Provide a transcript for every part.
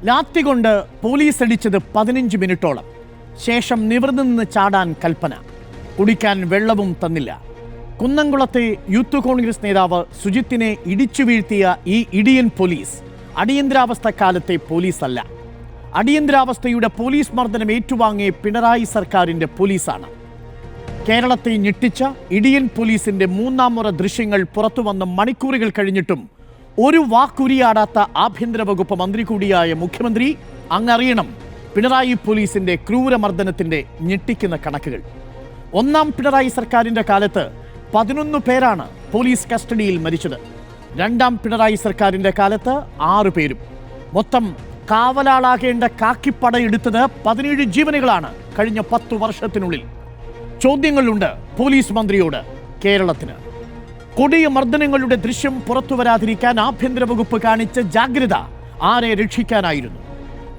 ലാത്തി കൊണ്ട് പോലീസ് അടിച്ചത് 15 മിനിറ്റോളം. ശേഷം നിവർന്നു നിന്ന് ചാടാൻ കൽപ്പന. കുടിക്കാൻ വെള്ളവും തന്നില്ല. കുന്നംകുളത്തെ യൂത്ത് കോൺഗ്രസ് നേതാവ് സുജിത്തിനെ ഇടിച്ചു വീഴ്ത്തിയ ഈ ഇടിയൻ പോലീസ് അടിയന്തരാവസ്ഥ കാലത്തെ പോലീസല്ല. അടിയന്തരാവസ്ഥയുടെ പോലീസ് മർദ്ദനം ഏറ്റുവാങ്ങിയ പിണറായി സർക്കാരിൻ്റെ പോലീസാണ്. കേരളത്തെ ഞെട്ടിച്ച ഇടിയൻ പോലീസിന്റെ 3ാം മുറ ദൃശ്യങ്ങൾ പുറത്തുവന്ന മണിക്കൂറുകൾ കഴിഞ്ഞിട്ടും ഒരു വാക്കുരിയാടാത്ത ആഭ്യന്തര വകുപ്പ് മന്ത്രി കൂടിയായ മുഖ്യമന്ത്രി അങ്ങറിയണം പിണറായി പോലീസിന്റെ ക്രൂരമർദ്ദനത്തിന്റെ ഞെട്ടിക്കുന്ന കണക്കുകൾ. 1ാം പിണറായി സർക്കാരിന്റെ കാലത്ത് 11 പേരാണ് പോലീസ് കസ്റ്റഡിയിൽ മരിച്ചത്. 2ാം പിണറായി സർക്കാരിന്റെ കാലത്ത് 6 പേരും. മൊത്തം കാവലാളാകേണ്ട കാക്കിപ്പടയെടുത്തത് 17 ജീവനുകളാണ് കഴിഞ്ഞ 10 വർഷത്തിനുള്ളിൽ. ചോദ്യങ്ങളുണ്ട് പോലീസ് മന്ത്രിയോട് കേരളത്തിന്. കൊടിയ മർദ്ദനങ്ങളുടെ ദൃശ്യം പുറത്തു വരാതിരിക്കാൻ ആഭ്യന്തര വകുപ്പ് കാണിച്ച ജാഗ്രത ആരെ രക്ഷിക്കാനായിരുന്നു?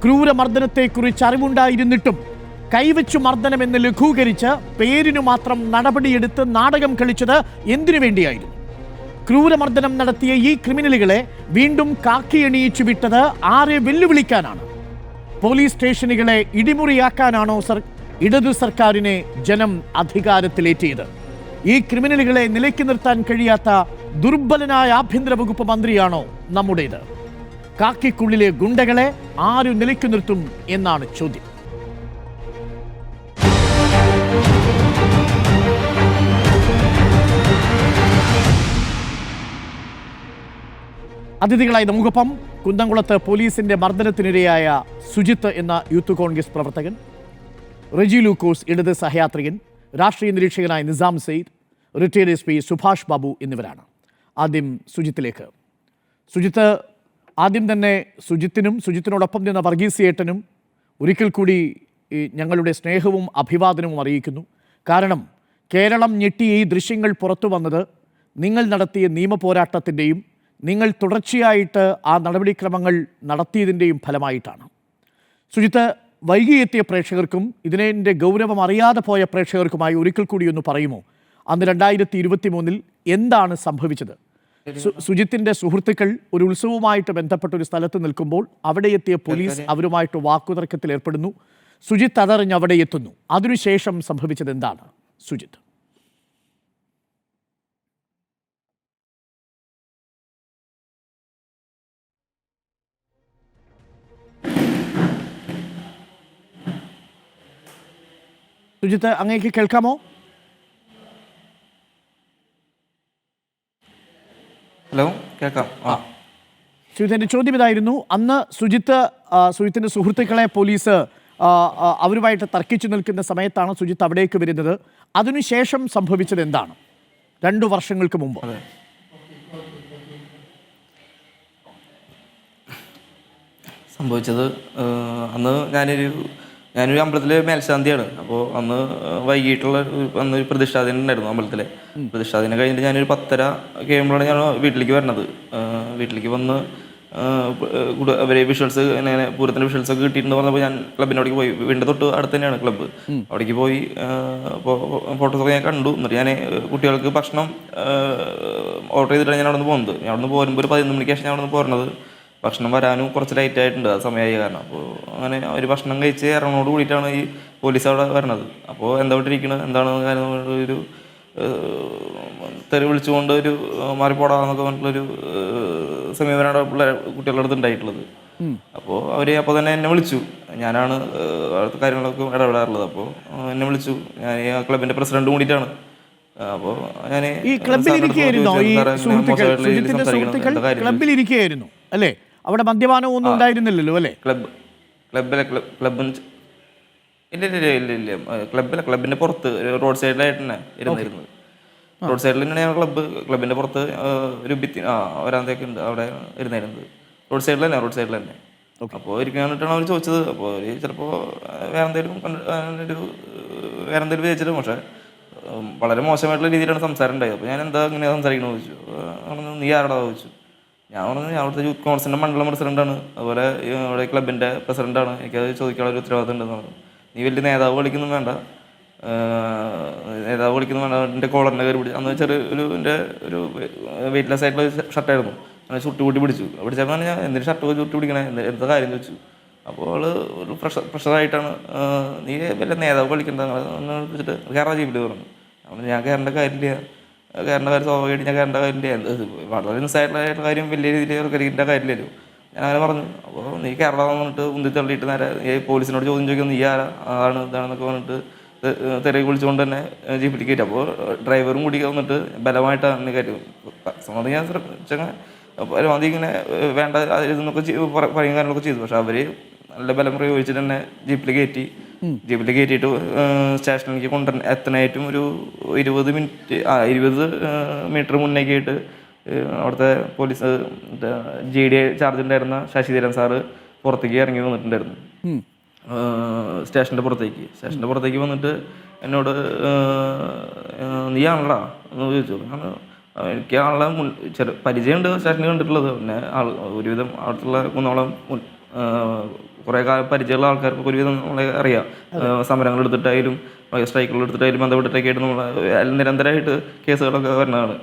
ക്രൂരമർദ്ദനത്തെക്കുറിച്ച് അറിവുണ്ടായിരുന്നിട്ടും കൈവച്ചു മർദ്ദനമെന്ന് ലഘൂകരിച്ച് പേരിനു മാത്രം നടപടിയെടുത്ത് നാടകം കളിച്ചത് എന്തിനു വേണ്ടിയായിരുന്നു? ക്രൂരമർദ്ദനം നടത്തിയ ഈ ക്രിമിനലുകളെ വീണ്ടും കാക്കിയണിയിച്ചു വിട്ടത് ആരെ വെല്ലുവിളിക്കാനാണ്? പോലീസ് സ്റ്റേഷനുകളെ ഇടിമുറിയാക്കാനാണോ ഇടതു സർക്കാരിനെ ജനം അധികാരത്തിലേറ്റിയത്? ഈ ക്രിമിനലുകളെ നിലയ്ക്ക് നിർത്താൻ കഴിയാത്ത ദുർബലനായ ആഭ്യന്തര വകുപ്പ് മന്ത്രിയാണോ നമ്മുടേത്? കാക്കിക്കുള്ളിലെ ഗുണ്ടകളെ ആരു നിലയ്ക്ക് നിർത്തും എന്നാണ് ചോദ്യം. അതിഥികളായി നമുക്കൊപ്പം കുന്നംകുളത്ത് പോലീസിന്റെ മർദ്ദനത്തിനിരയായ സുജിത്ത് എന്ന യൂത്ത് കോൺഗ്രസ് പ്രവർത്തകൻ, റെജി ലൂക്കോസ് ഇടത് സഹയാത്രികൻ, രാഷ്ട്രീയ നിരീക്ഷകനായ നിസാം സെയ്ദ്, റിട്ടയർഡ് SP സുഭാഷ് ബാബു എന്നിവരാണ്. ആദ്യം സുജിത്തിലേക്ക്. സുജിത്ത്, ആദ്യം തന്നെ സുജിത്തിനും സുജിത്തിനോടൊപ്പം നിന്ന വർഗീസിയേട്ടനും ഒരിക്കൽ കൂടി ഞങ്ങളുടെ സ്നേഹവും അഭിവാദനവും അറിയിക്കുന്നു. കാരണം കേരളം ഞെട്ടിയ ഈ ദൃശ്യങ്ങൾ പുറത്തു വന്നത് നിങ്ങൾ നടത്തിയ നിയമ പോരാട്ടത്തിൻ്റെയും നിങ്ങൾ തുടർച്ചയായിട്ട് ആ നടപടിക്രമങ്ങൾ നടത്തിയതിൻ്റെയും ഫലമായിട്ടാണ്. സുജിത്ത്, വൈകിയെത്തിയ പ്രേക്ഷകർക്കും ഇതിൻ്റെ ഗൗരവം അറിയാതെ പോയ പ്രേക്ഷകർക്കുമായി ഒരിക്കൽ കൂടി ഒന്ന് പറയുമോ, അന്ന് 2023 എന്താണ് സംഭവിച്ചത്? സുജിത്തിൻ്റെ സുഹൃത്തുക്കൾ ഒരു ഉത്സവവുമായിട്ട് ബന്ധപ്പെട്ട ഒരു സ്ഥലത്ത് നിൽക്കുമ്പോൾ അവിടെ എത്തിയ പോലീസ് അവരുമായിട്ട് വാക്കുതർക്കത്തിൽ ഏർപ്പെടുന്നു. സുജിത്ത് അതറിഞ്ഞ് അവിടെ എത്തുന്നു. അതിനുശേഷം സംഭവിച്ചത് എന്താണ് സുജിത്ത്? സുജിത്ത്, അങ്ങേക്ക് കേൾക്കാമോ? ഹലോ, കേൾക്കാം. സുജിത്തിൻ്റെ ചോദ്യം ഇതായിരുന്നു. അന്ന് സുജിത്തിൻ്റെ സുഹൃത്തുക്കളെ പോലീസ് അവരുമായിട്ട് തർക്കിച്ചു നിൽക്കുന്ന സമയത്താണ് സുജിത്ത് അവിടേക്ക് വരുന്നത്. അതിനുശേഷം സംഭവിച്ചത് എന്താണ് 2 വർഷങ്ങൾക്ക് മുമ്പ്? സംഭവിച്ചത്, അന്ന് ഞാനൊരു അമ്പലത്തിലെ മേൽശാന്തിയാണ്. അപ്പോൾ അന്ന് വൈകിട്ടുള്ള അന്നൊരു പ്രതിഷ്ഠാദിനം ഉണ്ടായിരുന്നു അമ്പലത്തിലെ. പ്രതിഷ്ഠാദിനം കഴിഞ്ഞിട്ട് ഞാനൊരു 10:30 കഴിയുമ്പോഴാണ് ഞാൻ വീട്ടിലേക്ക് വരണത്. വീട്ടിലേക്ക് വന്ന് അവരെ വിഷ്വൽസ് ഇങ്ങനെ പൂരത്തിൻ്റെ വിഷ്വൽസൊക്കെ കിട്ടിയിട്ടുണ്ട് പറഞ്ഞപ്പോൾ ഞാൻ ക്ലബിനോടേക്ക് പോയി. വീടിൻ്റെ തൊട്ട് അടുത്ത് തന്നെയാണ് ക്ലബ്ബ്. അവിടേക്ക് പോയി ഫോട്ടോസൊക്കെ ഞാൻ കണ്ടു. എന്നിട്ട് ഞാൻ കുട്ടികൾക്ക് ഭക്ഷണം ഓർഡർ ചെയ്തിട്ടാണ് ഞാൻ അവിടെ നിന്ന് പോകുന്നത്. ഞാൻ അവിടെ നിന്ന് പോരുമ്പോൾ ഒരു 11 മണിക്ക് ശേഷം ഞാൻ അവിടെ നിന്ന് പോരുന്നത്. ഭക്ഷണം വരാനും കുറച്ച് ലൈറ്റ് ആയിട്ടുണ്ട്, ആ സമയമായി കാരണം. അപ്പോൾ അങ്ങനെ അവർ ഭക്ഷണം കഴിച്ച് ഇറങ്ങോട് കൂടിയിട്ടാണ് ഈ പോലീസ് അവിടെ വരണത്. അപ്പോൾ എന്താ വിട്ടിരിക്കുന്നത്, എന്താണെന്ന് കാര്യം ഒരു തെറി വിളിച്ചുകൊണ്ട് ഒരു മാറിപ്പോടാന്നൊക്കെ പറഞ്ഞിട്ടുള്ളൊരു സമീപനമാണ് കുട്ടികളുടെ അടുത്ത് ഉണ്ടായിട്ടുള്ളത്. അപ്പോൾ അവർ അപ്പോൾ തന്നെ എന്നെ വിളിച്ചു. ഞാനാണ് അടുത്ത കാര്യങ്ങളൊക്കെ ഇടപെടാറുള്ളത്. അപ്പോൾ എന്നെ വിളിച്ചു. ഞാൻ ഈ ക്ലബിൻ്റെ പ്രസിഡന്റ് കൂടിയിട്ടാണ്. അപ്പോൾ ഞാൻ ഈ ക്ലബിലിരിക്കുകയായിരുന്നു അല്ലേ? അവിടെ മദ്യപാനം ഒന്നും ഉണ്ടായിരുന്നില്ലല്ലോ അല്ലേ? ക്ലബിന്റെ പുറത്ത് റോഡ് സൈഡിലായിട്ട് തന്നെ ഇരുന്നിരുന്നത്. റോഡ് സൈഡിൽ തന്നെയാണ് ക്ലബിന്റെ പുറത്ത് ഒരു വരാന്തൊക്കെ ഉണ്ട്, അവിടെ ഇരുന്നിരുന്നത്. റോഡ് സൈഡിൽ തന്നെ. അപ്പോൾ ഇരിക്കാനായിട്ടാണ് അവർ ചോദിച്ചത്. അപ്പോൾ അവർ ചിലപ്പോൾ വേറെ എന്തെങ്കിലും വിചാരിച്ചിട്ട്, പക്ഷേ വളരെ മോശമായിട്ടുള്ള രീതിയിലാണ് സംസാരം ഉണ്ടായത്. അപ്പോൾ ഞാൻ എന്താ ഇങ്ങനെ സംസാരിക്കണമെന്ന് ചോദിച്ചു. നീ ആരോടാ ചോദിച്ചു. ഞാൻ അവിടുത്തെ യൂത്ത് കോൺഗ്രസിൻ്റെ മണ്ഡലം പ്രസിഡന്റാണ്, അതുപോലെ ഇവിടെ ക്ലബിൻ്റെ പ്രസിഡന്റാണ്, എനിക്കത് ചോദിക്കാനുള്ള ഒരു ഉത്തരവാദിത്തം ഉണ്ടെന്ന് പറഞ്ഞു. നീ വലിയ നേതാവ് കളിക്കൊന്നും വേണ്ട, എൻ്റെ കോളറിൻ്റെ കയറി പിടിച്ചു. അന്ന് എൻ്റെ ഒരു വെയിറ്റ്ലെസ് ആയിട്ടുള്ള ഷർട്ടായിരുന്നു. അങ്ങനെ ചുട്ടുകൂട്ടി പിടിച്ചപ്പോൾ ഞാൻ എന്തിന് ഷർട്ട് ചുട്ടി പിടിക്കണേ, എന്താ കാര്യം ചോദിച്ചു. അപ്പോൾ അവള് ഒരു പ്രഷറായിട്ടാണ് നീ വല്ല നേതാവ് കളിക്കണ്ട വെച്ചിട്ട് കയറാൻ ജീപ്പിൽ പറഞ്ഞു. അപ്പോൾ ഞാൻ കയറേണ്ട കാര്യമില്ല, കയറേണ്ട കാര്യം സ്വാഭാവികമായിട്ട് ഞാൻ കയറേണ്ട കാര്യമില്ല, വളരെ നിസ്സായിട്ടുള്ള കാര്യം വലിയ രീതിയിൽ കരിക്കേണ്ട കാര്യമില്ലല്ലോ. ഞാൻ അങ്ങനെ പറഞ്ഞു. അപ്പോൾ നീ കയറണമെന്ന് പറഞ്ഞിട്ട് ഉന്തി തള്ളിയിട്ട് നേരെ പോലീസിനോട് ചോദ്യം ചോദിക്കും, നീ ആരാണ് ഇതാണെന്നൊക്കെ പറഞ്ഞിട്ട് തിരക്ക് വിളിച്ചുകൊണ്ട് തന്നെ ജീപ്പിൽ കയറ്റി. അപ്പോൾ ഡ്രൈവറും കൂടി വന്നിട്ട് ബലമായിട്ടാണ് കയറ്റും. സംബന്ധം ഞാൻ ശ്രമിച്ചങ്ങനെ പരമാവധി ഇങ്ങനെ വേണ്ട ഇതെന്നൊക്കെ പറയും കാര്യങ്ങളൊക്കെ ചെയ്തു. പക്ഷെ അവർ നല്ല ബലം പ്രയോഗിച്ചിട്ട് തന്നെ ജീപ്പിൽ കയറ്റിയിട്ട് സ്റ്റേഷനിലേക്ക് എത്തനായിട്ടും ഒരു 20 മീറ്റർ മുന്നേക്കായിട്ട് അവിടുത്തെ പോലീസ് GD ചാർജ് ഉണ്ടായിരുന്ന ശശിധരൻ സാറ് പുറത്തേക്ക് ഇറങ്ങി വന്നിട്ടുണ്ടായിരുന്നു. സ്റ്റേഷൻ്റെ പുറത്തേക്ക് വന്നിട്ട് എന്നോട് നീ ആണല്ലോ എന്ന് ചോദിച്ചു. എനിക്ക് ആളെ പരിചയമുണ്ട്, സ്റ്റേഷനിൽ കണ്ടിട്ടുള്ളത്. പിന്നെ ഒരുവിധം അവിടുത്തെ കുന്നോളം കുറേ കാലം പരിചയമുള്ള ആൾക്കാർക്ക് ഒരുവിധം നമ്മളെ അറിയാം. സമരങ്ങൾ എടുത്തിട്ടായാലും സ്ട്രൈക്കുകൾ എടുത്തിട്ടായാലും ബന്ധപ്പെട്ടിട്ടൊക്കെ ആയിട്ട് നമ്മൾ നിരന്തരമായിട്ട് കേസുകളൊക്കെ വരുന്നതാണ്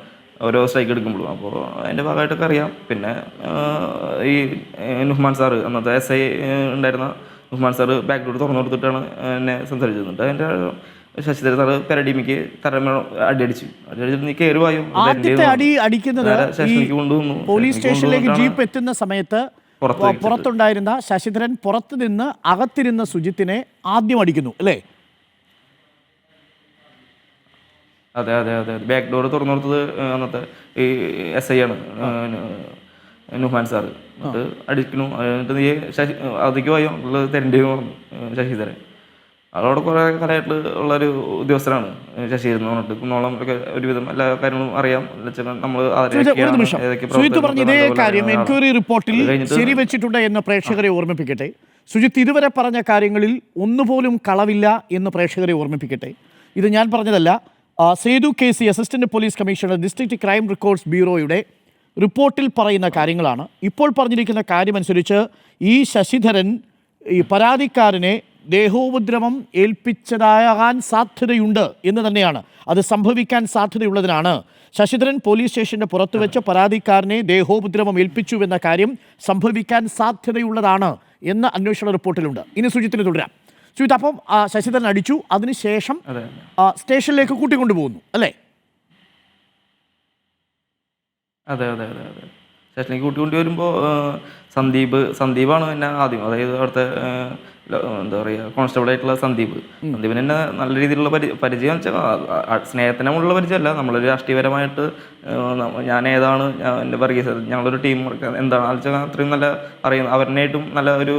ഓരോ സ്ട്രൈക്ക് എടുക്കുമ്പോഴും. അപ്പോൾ അതിൻ്റെ ഭാഗമായിട്ടൊക്കെ അറിയാം. പിന്നെ ഈ നുഹ്മാൻ സാറ്, അന്നത്തെ SI ഉണ്ടായിരുന്ന നുഹ്മാൻ സാറ് ബാക്ക് ഡോർ തുറന്നു കൊടുത്തിട്ടാണ് എന്നെ സംസാരിച്ചിരുന്നത്. അതിൻ്റെ ശശിധരൻ സാറ് പെരടിമിക്ക് അടിച്ചിട്ട് നീ കയറി വായും സ്റ്റേഷനിലേക്ക് കൊണ്ടുവന്നു. പോലീസ് സ്റ്റേഷനിലേക്ക് ജീപ്പ് എത്തുന്ന സമയത്ത് പുറത്തുണ്ടായിരുന്ന ശശിധരൻ പുറത്തു നിന്ന് അകത്തിരുന്ന സുജിത്തിനെ ആദ്യം അടിക്കുന്നു അല്ലേ? അതെ. ബാക്ക് ഡോർ തുറന്നു കൊടുത്തത് അന്നത്തെ ഈ SI ആണ് നുഹ്മാൻ സാറ്. എന്നിട്ട് അടിക്കുന്നു. എന്നിട്ട് നീ അതിക്ക് പോയോ തരണ്ടേന്ന് പറഞ്ഞു ശശിധരൻ. അതോടെ കുറേ കാലമായിട്ട് ഉള്ളൊരു ഉദ്യോഗസ്ഥരാണ് ശശിധരൻ എന്ന് പറഞ്ഞിട്ട്. കുന്നോളം ഒക്കെ ഒരുവിധം എല്ലാ കാര്യങ്ങളും അറിയാം. നമ്മൾ ഇതേ കാര്യം എൻക്വയറി റിപ്പോർട്ടിൽ ശരിവെച്ചിട്ടുണ്ട് എന്ന് പ്രേക്ഷകരെ ഓർമ്മിപ്പിക്കട്ടെ. സുജിത്ത് ഇതുവരെ പറഞ്ഞ കാര്യങ്ങളിൽ ഒന്നുപോലും കളവില്ല എന്ന് പ്രേക്ഷകരെ ഓർമ്മിപ്പിക്കട്ടെ. ഇത് ഞാൻ പറഞ്ഞതല്ല. Sethu KC assistant police commissioner, district crime records ബ്യൂറോയുടെ റിപ്പോർട്ടിൽ പറയുന്ന കാര്യങ്ങളാണ്. ഇപ്പോൾ പറഞ്ഞിരിക്കുന്ന കാര്യമനുസരിച്ച് ഈ ശശിധരൻ ഈ പരാതിക്കാരനെ ദേഹോപദ്രവം ഏൽപ്പിച്ചതാകാൻ സാധ്യതയുണ്ട് എന്ന് തന്നെയാണ്. അത് സംഭവിക്കാൻ സാധ്യതയുള്ളതിനാണ് ശശിധരൻ പോലീസ് സ്റ്റേഷൻ്റെ പുറത്തു വെച്ച് പരാതിക്കാരനെ ദേഹോപദ്രവം ഏൽപ്പിച്ചുവെന്ന കാര്യം സംഭവിക്കാൻ സാധ്യതയുള്ളതാണ് എന്ന് അന്വേഷണ റിപ്പോർട്ടിലുണ്ട്. ഇനി സുജിത്തിന് തുടരാം. സുജിത്ത്, അപ്പം ശശിധരൻ അടിച്ചു, അതിനുശേഷം സ്റ്റേഷനിലേക്ക് കൂട്ടിക്കൊണ്ടുപോകുന്നു അല്ലേ? അതെ. സ്റ്റേഷനിലേക്ക് കൂട്ടിക്കൊണ്ട് വരുമ്പോൾ സന്ദീപാണ് എന്നെ ആദ്യം, അതായത് അവിടുത്തെ എന്താ പറയുക കോൺസ്റ്റബിൾ ആയിട്ടുള്ള സന്ദീപിന് എന്നെ നല്ല രീതിയിലുള്ള പരിചയം വെച്ചാൽ സ്നേഹത്തിനുള്ള പരിചയമല്ല, നമ്മളൊരു രാഷ്ട്രീയപരമായിട്ട് ഞാൻ ഏതാണ്, എൻ്റെ വർഗീസ്, ഞങ്ങളൊരു ടീം വർക്ക് എന്താണ് വെച്ചാൽ അത്രയും നല്ല അറിയുന്ന അവരിനായിട്ടും നല്ല ഒരു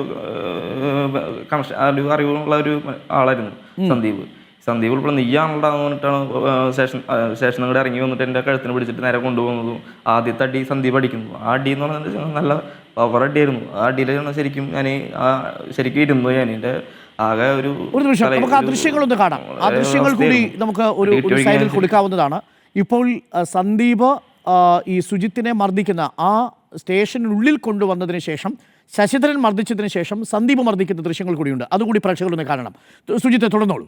കണക്ഷൻ ഒരു അറിവുള്ള ഒരു ആളായിരുന്നു സന്ദീപ് ഇപ്പോൾ നീയാണുണ്ടാന്ന് പറഞ്ഞിട്ടാണ് സ്റ്റേഷനിൽ കൂടെ ഇറങ്ങി വന്നിട്ട് എൻ്റെ കഴുത്തിന് പിടിച്ചിട്ട് നേരെ കൊണ്ടുപോകുന്നതും ആദ്യത്തെ അടി സന്ദീപ് അടിക്കുന്നു. ആ അടി എന്ന് പറഞ്ഞാൽ നല്ല പവർ അടിയായിരുന്നു. ആ അടിയിലാണ് ശരിക്കും ഇരുന്നു ഞാൻ. എൻ്റെ ആകെ ഒരു നമുക്ക് ആ ദൃശ്യങ്ങളൊന്ന് കാണാം. ആ ദൃശ്യങ്ങൾ കൂടി നമുക്ക് ഒരു സൈഡിൽ കൊടുക്കാവുന്നതാണ്. ഇപ്പോൾ സന്ദീപ് ഈ സുജിത്തിനെ മർദ്ദിക്കുന്ന ആ സ്റ്റേഷനുള്ളിൽ കൊണ്ടുവന്നതിന് ശേഷം ശശിധരൻ മർദ്ദിച്ചതിന് ശേഷം സന്ദീപ് മർദ്ദിക്കുന്ന ദൃശ്യങ്ങൾ കൂടിയുണ്ട്. അതുകൂടി പ്രേക്ഷകരൊന്ന് കാണണം. സുജിത്തെ തുടർന്നോളൂ.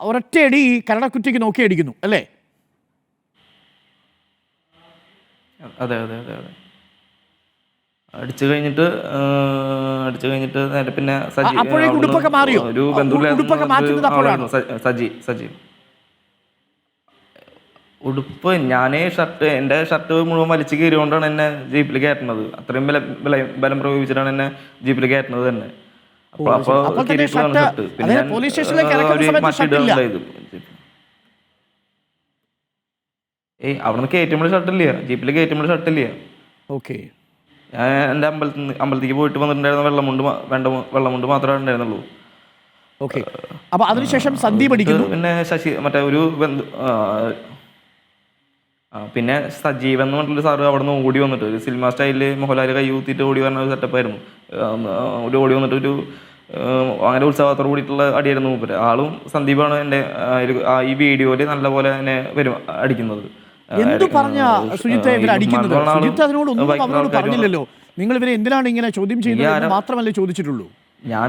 ഒരൊറ്റയടി കരടക്കുറ്റിക്ക് നോക്കി അടിക്കുന്നു അല്ലേ? അതെ. അടിച്ചു കഴിഞ്ഞിട്ട് നേരെ പിന്നെ ഉടുപ്പൊക്കെ മാറിയോ? ഒരു ബന്ധുവിലായിരുന്നു സജി. ഉടുപ്പ് എൻ്റെ ഷർട്ട് മുഴുവൻ വലിച്ചു കയറിയോണ്ടാണ് എന്നെ ജീപ്പിൽ കയറ്റുന്നത്. അത്രയും ബലം പ്രയോഗിച്ചിട്ടാണ് എന്നെ ജീപ്പിൽ കയറ്റുന്നത് തന്നെ. അവിടുന്ന് കയറ്റുമ്പോൾ ഷർട്ടില്ല, ജീപ്പിൽ കയറ്റുമ്പോൾ ഷർട്ടില്ല. ഓക്കെ. ഞാൻ എൻ്റെ അമ്പലത്തിലേക്ക് പോയിട്ട് വന്നിട്ടുണ്ടായിരുന്ന വെള്ളമുണ്ട് മാത്രമേ ഉണ്ടായിരുന്നുള്ളൂ. ഓക്കെ. അപ്പൊ അതിനുശേഷം സന്ദീപ് അടിക്കുന്നു. പിന്നെ ശശി മറ്റേ ഒരു പിന്നെ സജീവൻ എന്ന് പറഞ്ഞിട്ടുള്ള സാറ് അവിടെ നിന്ന് ഓടി വന്നിട്ട് ഒരു സിനിമ സ്റ്റൈലിൽ മോഹൻലാൽ കൈ ഊത്തിയിട്ട് ഓടി വരുന്ന ഒരു സെറ്റപ്പായിരുന്നു. ഓടി വന്നിട്ട് ഒരു അങ്ങനെ ഉത്സവത്തോട് കൂടിയിട്ടുള്ള അടിയായിരുന്നു മൂപ്പര്. ആളും സന്ദീപാണ് എൻ്റെ ഈ വീഡിയോയിൽ നല്ലപോലെ എന്നെ അടിക്കുന്നത്. പറഞ്ഞില്ലല്ലോ നിങ്ങൾ ഇവരെ എന്തിനാണ് ഇങ്ങനെ ചോദ്യം ചെയ്യുന്നത് മാത്രമല്ലേ ചോദിച്ചിട്ടുള്ളൂ. ഞാൻ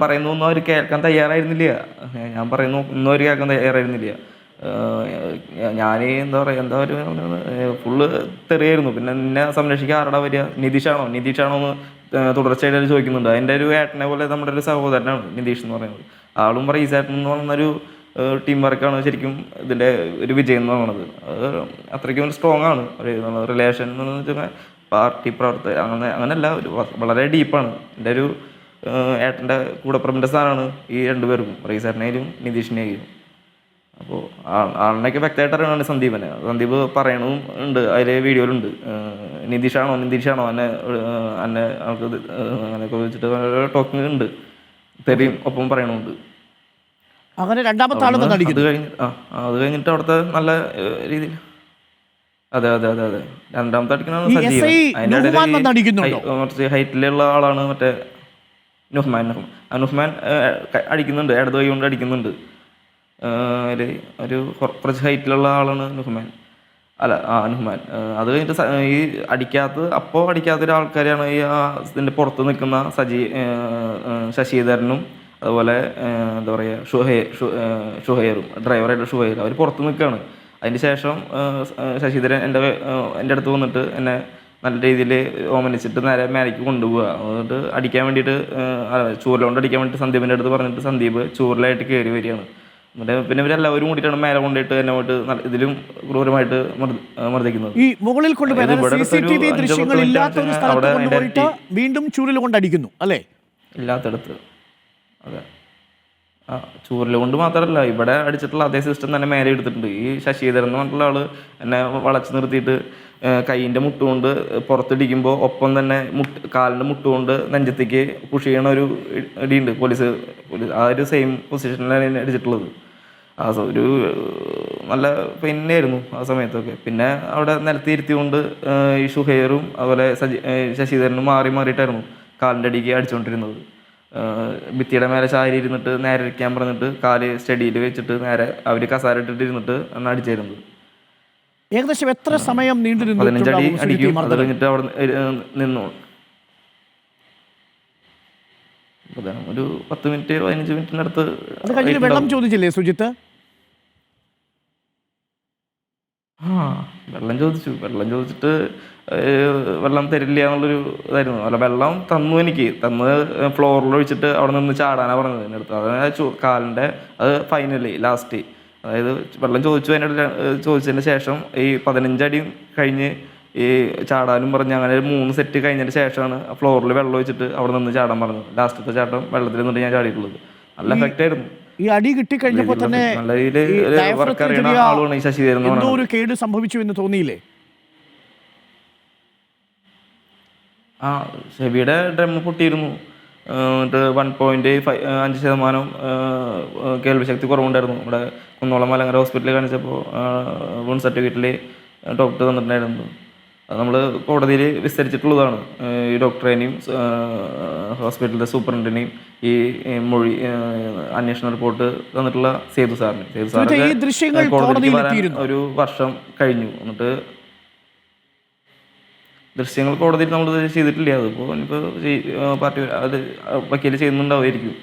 പറയുന്നതൊന്നും അവർ കേൾക്കാൻ തയ്യാറായിരുന്നില്ല. ഞാൻ എന്താ പറയുക, എന്താ ഒരു ഫുള്ള് തെറിയായിരുന്നു. പിന്നെ നിന്നെ സംരക്ഷിക്കാൻ ആരുടെ വരിക, നിതീഷാണോ എന്ന് തുടർച്ചയായിട്ട് ചോദിക്കുന്നുണ്ട്. അതിൻ്റെ ഒരു ഏട്ടനെ പോലെ നമ്മുടെ ഒരു സഹോദരനാണ് നിതീഷ് എന്ന് പറയുന്നത്. ആളും റീസേട്ടൻ എന്ന് പറയുന്നൊരു ടീം വർക്കാണ് ശരിക്കും ഇതിൻ്റെ ഒരു വിജയം എന്ന് പറയുന്നത്. അത് അത്രയ്ക്കും ഒരു സ്ട്രോങ് ആണ് ഒരു റിലേഷൻ എന്ന് വെച്ചാൽ പാർട്ടി പ്രവർത്തകർ അങ്ങനെയല്ല, ഒരു വളരെ ഡീപ്പാണ്. എൻ്റെ ഒരു ഏട്ടൻ്റെ കൂടപ്പിറപ്പിൻ്റെ സ്ഥാനമാണ് ഈ രണ്ടുപേർക്കും, റീസേട്ടനെയും നിതീഷിനെയും. അപ്പോൾ ആളിനൊക്കെ വ്യക്തമായിട്ട് അറിയണമാണ് സന്ദീപനെ. സന്ദീപ് പറയണതും ഉണ്ട്, അതിലെ വീഡിയോയിലുണ്ട്. നിതീഷാണോ എന്നെ ആൾക്ക് അങ്ങനെയൊക്കെ വെച്ചിട്ട് ടോക്കിംഗ് ഉണ്ട്, തെറിയും ഒപ്പം പറയണമുണ്ട്. അങ്ങനെ രണ്ടാമത്തെ ആൾ അത് കഴിഞ്ഞിട്ട് അവിടുത്തെ നല്ല രീതിയിൽ അതെ രണ്ടാമത്തെ അടിക്കണതാണ് സജീവൻ. കുറച്ച് ഹൈറ്റിലുള്ള ആളാണ് മറ്റേ നുഹ്മാൻ അടിക്കുന്നുണ്ട്, ഇടത് കൈ കൊണ്ട് അടിക്കുന്നുണ്ട്. ഒരു കുറച്ച് ഹൈറ്റിലുള്ള ആളാണ് നുഹ്മാൻ. അത് കഴിഞ്ഞിട്ട് ഈ അടിക്കാത്ത ഒരാൾക്കാരെയാണ് ഈ ഇതിൻ്റെ പുറത്ത് നിൽക്കുന്ന ശശിധരനും അതുപോലെ എന്താ പറയുക ഷുഹൈറും, ഡ്രൈവറായിട്ട് ഷുഹൈർ, അവർ പുറത്ത് നിൽക്കുകയാണ്. അതിന് ശേഷം ശശിധരൻ എൻ്റെ അടുത്ത് വന്നിട്ട് എന്നെ നല്ല രീതിയിൽ ഓമനിച്ചിട്ട് നേരെ മേലേക്ക് കൊണ്ടുപോവുക. എന്നിട്ട് അടിക്കാൻ വേണ്ടിയിട്ട് ചൂരലുകൊണ്ട് അടിക്കാൻ വേണ്ടിയിട്ട് സന്ദീപിൻ്റെ അടുത്ത് പറഞ്ഞിട്ട് സന്ദീപ് ചൂരലായിട്ട് കയറി വരികയാണ്. എന്നിട്ട് പിന്നെ ഇവരെല്ലാവരും കൂടിയിട്ടാണ് മേലെ കൊണ്ടിട്ട് എന്നെ പോയിട്ട് ഇതിലും ക്രൂരമായിട്ട് മർദ്ദിക്കുന്നത്. ഈ മുകളിൽ വീണ്ടും ചൂരൽ കൊണ്ട് അടിക്കുന്നു അല്ലേ? ഇല്ലാത്തടത്ത് അതെ. ചൂരൽ കൊണ്ട് മാത്രമല്ല, ഇവിടെ അടിച്ചിട്ടുള്ള അതേ സിസ്റ്റം തന്നെ മേലെ എടുത്തിട്ടുണ്ട്. ഈ ശശിധരൻ എന്ന് പറഞ്ഞിട്ടുള്ള ആള് എന്നെ വളച്ച് നിർത്തിയിട്ട് കൈയിൻ്റെ മുട്ടുകൊണ്ട് പുറത്തിടിക്കുമ്പോൾ ഒപ്പം തന്നെ കാലിൻ്റെ മുട്ടുകൊണ്ട് നെഞ്ചത്തേക്ക് പുഷ് ചെയ്യണ ഒരു ഇടിയുണ്ട്. പോലീസ് ആ ഒരു സെയിം പൊസിഷനിലാണ് അടിച്ചിട്ടുള്ളത്. ഒരു നല്ല പെയിനായിരുന്നു ആ സമയത്തൊക്കെ. പിന്നെ അവിടെ നിലത്തിരുത്തിക്കൊണ്ട് ഈ ഷുഹൈറും അതുപോലെ ശശിധരനും മാറിയിട്ടായിരുന്നു കാലിൻ്റെ അടിക്ക് അടിച്ചുകൊണ്ടിരുന്നത്. ഭിത്തിയുടെ മേലെ ചാരി ഇരുന്നിട്ട് നേരെ ഇരിക്കാൻ പറഞ്ഞിട്ട് കാല് സ്റ്റഡിയിൽ വെച്ചിട്ട് നേരെ അവർ കസാര ഇട്ടിട്ട് ഇരുന്നിട്ട് ആണ് അടിച്ചിരുന്നത്. ഏകദേശം എത്ര സമയം നീണ്ടു നിന്നു? 15 അടി അടിക്കും. അത് കഴിഞ്ഞിട്ട് അവിടെ നിന്നു ഒരു 10 മിനിറ്റ് 15 മിനിറ്റിനടുത്ത്. അത് കഴിഞ്ഞ് വെള്ളം ചോദിച്ചില്ലേ സുജിത്ത്? വെള്ളം ചോദിച്ചിട്ട് വെള്ളം തരില്ല എന്നുള്ളൊരു ഇതായിരുന്നു. അല്ല, വെള്ളം എനിക്ക് തന്ന് ഫ്ലോറിൽ ഒഴിച്ചിട്ട് അവിടെ നിന്ന് ചാടാനാണ് പറഞ്ഞത് എൻ്റെ അടുത്ത്. അതായത് കാലിൻ്റെ അത് ഫൈനലി ലാസ്റ്റ്, അതായത് വെള്ളം ചോദിച്ചതിന് ശേഷം ഈ 15 അടി കഴിഞ്ഞ് ഈ ചാടാനും പറഞ്ഞ് അങ്ങനെ 3 സെറ്റ് കഴിഞ്ഞതിന് ശേഷമാണ് ഫ്ലോറിൽ വെള്ളം ഒഴിച്ചിട്ട് അവിടെ നിന്ന് ചാടാൻ പറഞ്ഞത്. ലാസ്റ്റത്തെ ചാട്ടം വെള്ളത്തിൽ നിന്നിട്ട് ഞാൻ ചാടിയിട്ടുള്ളത്. നല്ല എഫക്റ്റ് ആയിരുന്നു. ഈ അടി കിട്ടിക്കഴിഞ്ഞപ്പോൾ തന്നെ എന്തോ ഒരു കേട് സംഭവിച്ചു എന്ന് തോന്നിയില്ലേ? ഷെബിയുടെ ഡ്രം പൊട്ടിയിരുന്നു. എന്നിട്ട് 1.5% കേൾവി ശക്തി കുറവുണ്ടായിരുന്നു. ഇവിടെ കുന്നോളം മലങ്കര ഹോസ്പിറ്റലിൽ കാണിച്ചപ്പോൾ വൺ സർട്ടിഫിക്കറ്റിൽ ഡോക്ടർ തന്നിട്ടുണ്ടായിരുന്നു. അത് നമ്മൾ കോടതിയിൽ വിസ്തരിച്ചിട്ടുള്ളതാണ്. ഈ ഡോക്ടറേനെയും ഹോസ്പിറ്റലിലെ സൂപ്രണ്ടിനെയും ഈ മൊഴി അന്വേഷണ റിപ്പോർട്ട് തന്നിട്ടുള്ള സേതു സാറിന് കോടതിയിൽ വരാൻ 1 വർഷം കഴിഞ്ഞു. എന്നിട്ട് ദൃശ്യങ്ങൾ കോടതിയിൽ നമ്മൾ ചെയ്തിട്ടില്ല. അതിപ്പോൾ പാർട്ടി അത് വക്കീൽ ചെയ്യുന്നുണ്ടാവുമായിരിക്കും.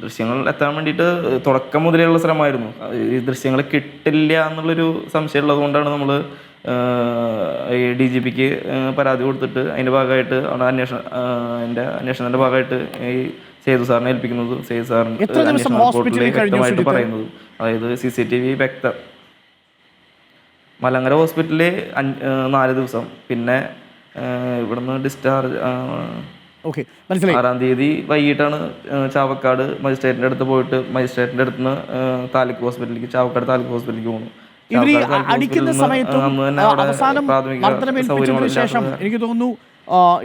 ദൃശ്യങ്ങൾ എത്താൻ വേണ്ടിയിട്ട് തുടക്കം മുതലുള്ള ശ്രമമായിരുന്നു. ഈ ദൃശ്യങ്ങൾ കിട്ടില്ല എന്നുള്ളൊരു സംശയം ഉള്ളത് കൊണ്ടാണ് നമ്മൾ ഈ DGPക്ക് പരാതി കൊടുത്തിട്ട് അതിൻ്റെ ഭാഗമായിട്ട് അവിടെ അന്വേഷണത്തിൻ്റെ ഭാഗമായിട്ട് ഈ സേതു സാറിനെ ഏൽപ്പിക്കുന്നത്. സേതു സാറിന് വ്യക്തമായിട്ട് പറയുന്നത്, അതായത് CCTV വ്യക്തം. മലങ്കര ഹോസ്പിറ്റലിൽ 4 ദിവസം, പിന്നെ ഇവിടുന്ന് ഡിസ്ചാർജ് 6-ാം തീയതി വൈകിട്ടാണ് ചാവക്കാട് മജിസ്ട്രേറ്റിൻ്റെ അടുത്ത് പോയിട്ട് മജിസ്ട്രേറ്റിൻ്റെ അടുത്ത് നിന്ന് ചാവക്കാട് താലൂക്ക് ഹോസ്പിറ്റലിലേക്ക് പോകുന്നു. അടിക്കുന്ന സമയത്തും അവസാനം മർദ്ദനമേൽപ്പിച്ചതിനു ശേഷം എനിക്ക് തോന്നുന്നു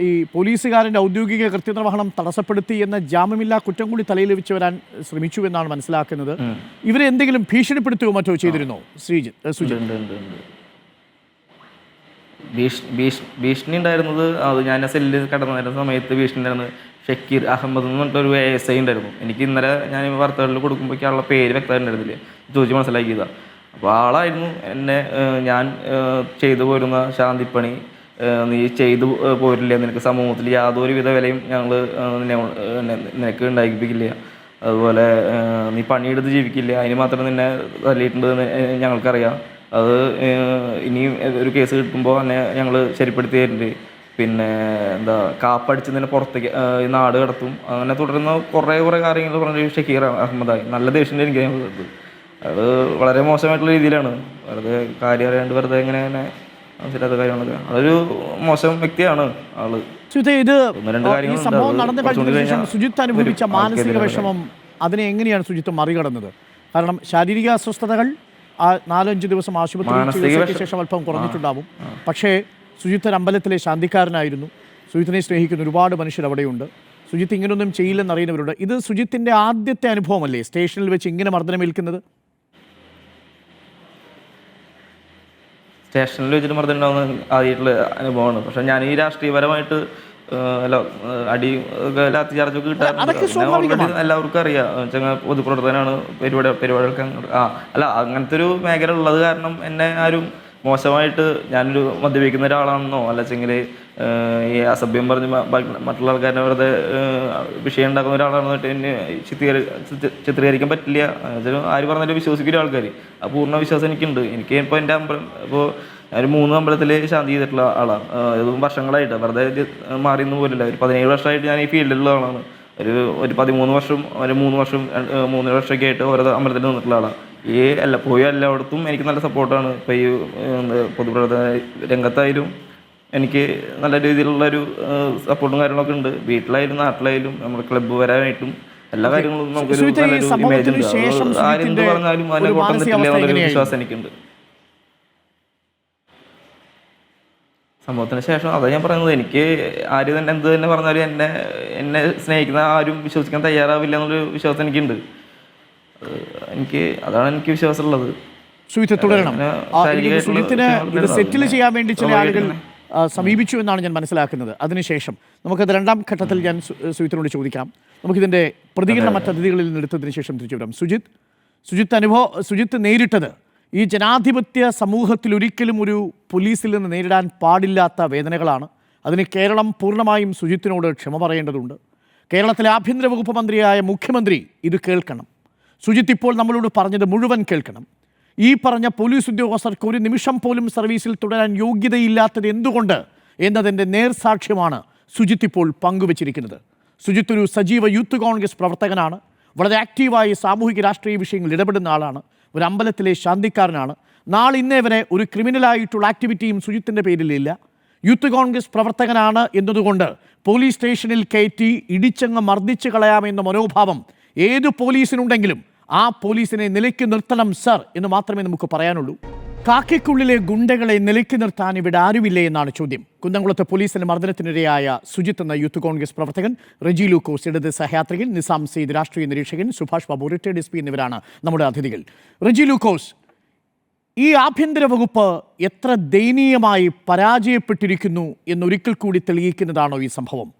ഈ പോലീസുകാരൻ്റെ ഔദ്യോഗിക കൃത്യനിർവഹണം തടസ്സപ്പെടുത്തി എന്ന ജാമ്യമില്ലാ കുറ്റം കൂടി തലയിൽ വെച്ച് വരാൻ ശ്രമിച്ചു എന്നാണ് മനസ്സിലാക്കുന്നത്. ഇവരെ എന്തെങ്കിലും ഭീഷണിപ്പെടുത്തുകയോ മറ്റോ ചെയ്തിരുന്നോ ഭീഷണി ഉണ്ടായിരുന്നത്? അത് ഞാൻ സെല്ലിൽ കടന്ന സമയത്ത് ഭീഷണി ഉണ്ടായിരുന്നത് ഷക്കീർ അഹമ്മദ് എന്ന് പറഞ്ഞിട്ടൊരു ASI ഉണ്ടായിരുന്നു. എനിക്ക് ഇന്നലെ ഞാൻ വാർത്തകളിൽ കൊടുക്കുമ്പോഴേക്കുള്ള പേര് വ്യക്തമായിട്ടുണ്ടായിരുന്നില്ല, ചോദിച്ച് മനസ്സിലാക്കിയതാണ്. അപ്പോൾ ആളായിരുന്നു എന്നെ ഞാൻ ചെയ്തു പോരുന്ന ശാന്തിപ്പണി നീ ചെയ്തു പോരില്ല, നിനക്ക് സമൂഹത്തിൽ യാതൊരു വിധ വിലയും ഞങ്ങൾ നിനക്ക് ഉണ്ടാക്കിപ്പിക്കില്ല, അതുപോലെ നീ പണിയെടുത്ത് ജീവിക്കില്ല, അതിന് മാത്രം നിന്നെ തല്ലിയിട്ടുണ്ടെന്ന് ഞങ്ങൾക്കറിയാം. അത് ഇനിയും ഒരു കേസ് കിട്ടുമ്പോൾ തന്നെ ഞങ്ങൾ ശരിപ്പെടുത്തി തരുന്നുണ്ട്. പിന്നെ എന്താ കാപ്പടിച്ച് നിന്നെ പുറത്തേക്ക് നാട് കടത്തും. അങ്ങനെ തുടരുന്ന കുറേ കാര്യങ്ങൾ പറഞ്ഞ ഷക്കീർ അഹമ്മദായി നല്ല ദേഷ്യം എനിക്ക് ഇത് അത് വളരെ മോശമായിട്ടുള്ള രീതിയിലാണ്. വെറുതെ കാര്യം അറിയാണ്ട് വെറുതെ ഇങ്ങനെ മനസ്സിലാത്ത കാര്യങ്ങളൊക്കെ. അതൊരു മോശം വ്യക്തിയാണ് ആള്. ഈ സംഭവം നടന്നു കഴിഞ്ഞ ശേഷം സുജിത്ത് അനുഭവിച്ച മാനസിക വിഷമം അതിനെ എങ്ങനെയാണ് സുജിത്ത് മറികടന്നത്? കാരണം ശാരീരിക അസ്വസ്ഥതകൾ 4-5 ദിവസം ആശുപത്രി ശേഷം അല്പം കുറഞ്ഞിട്ടുണ്ടാവും. പക്ഷേ സുജിത്ത് ഒരു അമ്പലത്തിലെ ശാന്തിക്കാരനായിരുന്നു. സുജിത്തിനെ സ്നേഹിക്കുന്ന ഒരുപാട് മനുഷ്യർ അവിടെയുണ്ട്. സുജിത്ത് ഇങ്ങനൊന്നും ചെയ്യില്ലെന്ന് അറിയുന്നവരുണ്ട്. ഇത് സുജിത്തിൻ്റെ ആദ്യത്തെ അനുഭവമല്ലേ സ്റ്റേഷനിൽ വെച്ച് ഇങ്ങനെ മർദ്ദനമേൽക്കുന്നത്? സ്റ്റേഷനിൽ വെച്ചിട്ട് മർദ്ദനം ഉണ്ടാകുന്ന ആദ്യമായിട്ടുള്ള അനുഭവമാണ്. പക്ഷെ ഞാൻ ഈ രാഷ്ട്രീയപരമായിട്ട് അടി ലാത്തി ചാർജൊക്കെ കിട്ടാറുണ്ട്. എല്ലാവർക്കും അറിയാം. പൊതുപ്രവർത്തനാണ്, പരിപാടികൾക്ക് അല്ല അങ്ങനത്തെ ഒരു മേഖല ഉള്ളത് കാരണം എന്നെ ആരും മോശമായിട്ട് ഞാനൊരു മദ്യപിക്കുന്ന ഒരാളാണെന്നോ അല്ലെങ്കിൽ ഈ അസഭ്യം പറഞ്ഞ് മറ്റുള്ള ആൾക്കാരെ വെറുതെ വിഷയം ഉണ്ടാക്കുന്ന ഒരാളാണെന്നിട്ട് എന്നെ ചിത്രീകരിക്കാൻ പറ്റില്ല. ആര് പറഞ്ഞാലും വിശ്വസിക്കുന്ന ആൾക്കാർ ആ പൂർണ്ണ വിശ്വാസം എനിക്കുണ്ട്. എനിക്ക് ഇപ്പോൾ എൻ്റെ അമ്പലം ഇപ്പോൾ ഒരു 3 അമ്പലത്തിൽ ശാന്തി ചെയ്തിട്ടുള്ള ആളാണ്. ഇതും വർഷങ്ങളായിട്ട് വെറുതെ മാറിയെന്ന് പോലില്ല. ഒരു 17 വർഷമായിട്ട് ഞാൻ ഈ ഫീൽഡിലുള്ള ആളാണ്. ഒരു 13 വർഷം, ഒരു 3 വർഷം 3 വർഷമൊക്കെ ആയിട്ട് ഓരോ അമ്പലത്തിൽ നിന്നിട്ടുള്ള ആളാണ്. ഈ എല്ലായിടത്തും എനിക്ക് നല്ല സപ്പോർട്ടാണ്. ഇപ്പോൾ ഈ പൊതുപ്രവർത്തന രംഗത്തായാലും എനിക്ക് നല്ല രീതിയിലുള്ളൊരു സപ്പോർട്ടും കാര്യങ്ങളൊക്കെ ഉണ്ട്. വീട്ടിലായാലും നാട്ടിലായാലും നമ്മുടെ ക്ലബ്ബ് വരാനായിട്ടും എല്ലാ കാര്യങ്ങളും നമുക്കൊരു നല്ലൊരു ഇമേജ് ഉണ്ട്. ആരെന്ത് പറഞ്ഞാലും അതിനെ കോട്ടം തെറ്റില്ല എന്നുള്ളൊരു വിശ്വാസം എനിക്കുണ്ട്. സംഭവത്തിന് ശേഷം അതാ ഞാൻ പറയുന്നത്, എനിക്ക് ആര് തന്നെ എന്ത് തന്നെ പറഞ്ഞാലും എന്നെ സ്നേഹിക്കുന്ന ആരും വിശ്വസിക്കാൻ തയ്യാറാവില്ല എന്നുള്ളൊരു വിശ്വാസം എനിക്കുണ്ട്. അതാണ് എനിക്ക് വിശ്വാസമുള്ളത്. സുജിത്ത് തുടരണം. സുജിത്തിന് ഇത് സെറ്റിൽ ചെയ്യാൻ വേണ്ടി ചില ആളുകൾ സമീപിച്ചു എന്നാണ് ഞാൻ മനസ്സിലാക്കുന്നത്. അതിനുശേഷം നമുക്കത് 2ാം ഘട്ടത്തിൽ ഞാൻ സുജിത്തിനോട് ചോദിക്കാം. നമുക്കിതിൻ്റെ പ്രതികരണം മറ്റതിഥികളിൽ നിന്ന് എടുത്തതിന് ശേഷം തിരിച്ചു വരാം. സുജിത്ത് നേരിട്ടത് ഈ ജനാധിപത്യ സമൂഹത്തിൽ ഒരിക്കലും ഒരു പോലീസിൽ നിന്ന് നേരിടാൻ പാടില്ലാത്ത വേദനകളാണ്. അതിന് കേരളം പൂർണ്ണമായും സുജിത്തിനോട് ക്ഷമ പറയേണ്ടതുണ്ട്. കേരളത്തിലെ ആഭ്യന്തര വകുപ്പ് മന്ത്രിയായ മുഖ്യമന്ത്രി ഇത് കേൾക്കണം. സുജിത്ത് ഇപ്പോൾ നമ്മളോട് പറഞ്ഞത് മുഴുവൻ കേൾക്കണം. ഈ പറഞ്ഞ പോലീസ് ഉദ്യോഗസ്ഥർക്ക് ഒരു നിമിഷം പോലും സർവീസിൽ തുടരാൻ യോഗ്യതയില്ലാത്തത് എന്തുകൊണ്ട് എന്നതിൻ്റെ നേർസാക്ഷ്യമാണ് സുജിത്ത് ഇപ്പോൾ പങ്കുവച്ചിരിക്കുന്നത്. സുജിത്ത് ഒരു സജീവ യൂത്ത് കോൺഗ്രസ് പ്രവർത്തകനാണ്. വളരെ ആക്റ്റീവായി സാമൂഹിക രാഷ്ട്രീയ വിഷയങ്ങളിൽ ഇടപെടുന്ന ആളാണ്. ഒരു അമ്പലത്തിലെ ശാന്തിക്കാരനാണ്. ഇന്നേ വരെ ഒരു ക്രിമിനലായിട്ടുള്ള ആക്ടിവിറ്റിയും സുജിത്തിൻ്റെ പേരിലില്ല. യൂത്ത് കോൺഗ്രസ് പ്രവർത്തകനാണ് എന്നതുകൊണ്ട് പോലീസ് സ്റ്റേഷനിൽ കയറ്റി ഇടിച്ചങ്ങ് മർദ്ദിച്ചു കളയാമെന്ന മനോഭാവം ഏത് പോലീസിനുണ്ടെങ്കിലും ആ പോലീസിനെ നിലയ്ക്ക് നിർത്തണം സർ എന്ന് മാത്രമേ നമുക്ക് പറയാനുള്ളൂ. കാക്കയ്ക്കുള്ളിലെ ഗുണ്ടകളെ നിലയ്ക്ക് നിർത്താൻ ഇവിടെ ആരുമില്ലേ എന്നാണ് ചോദ്യം. കുന്നംകുളത്ത് പോലീസിന്റെ മർദ്ദനത്തിനിരയായ സുജിത്ത് എന്ന യൂത്ത് കോൺഗ്രസ് പ്രവർത്തകൻ, റെജി ലൂക്കോസ് ഇടത് സഹയാത്രികൻ, നിസാം സെയ്ദ് രാഷ്ട്രീയ നിരീക്ഷകൻ, സുഭാഷ് ബാബു റിട്ടയർഡ് SP എന്നിവരാണ് നമ്മുടെ അതിഥികൾ. റെജി ലൂക്കോസ്, ഈ ആഭ്യന്തര വകുപ്പ് എത്ര ദയനീയമായി പരാജയപ്പെട്ടിരിക്കുന്നു എന്നൊരിക്കൽ കൂടി തെളിയിക്കുന്നതാണോ ഈ സംഭവം?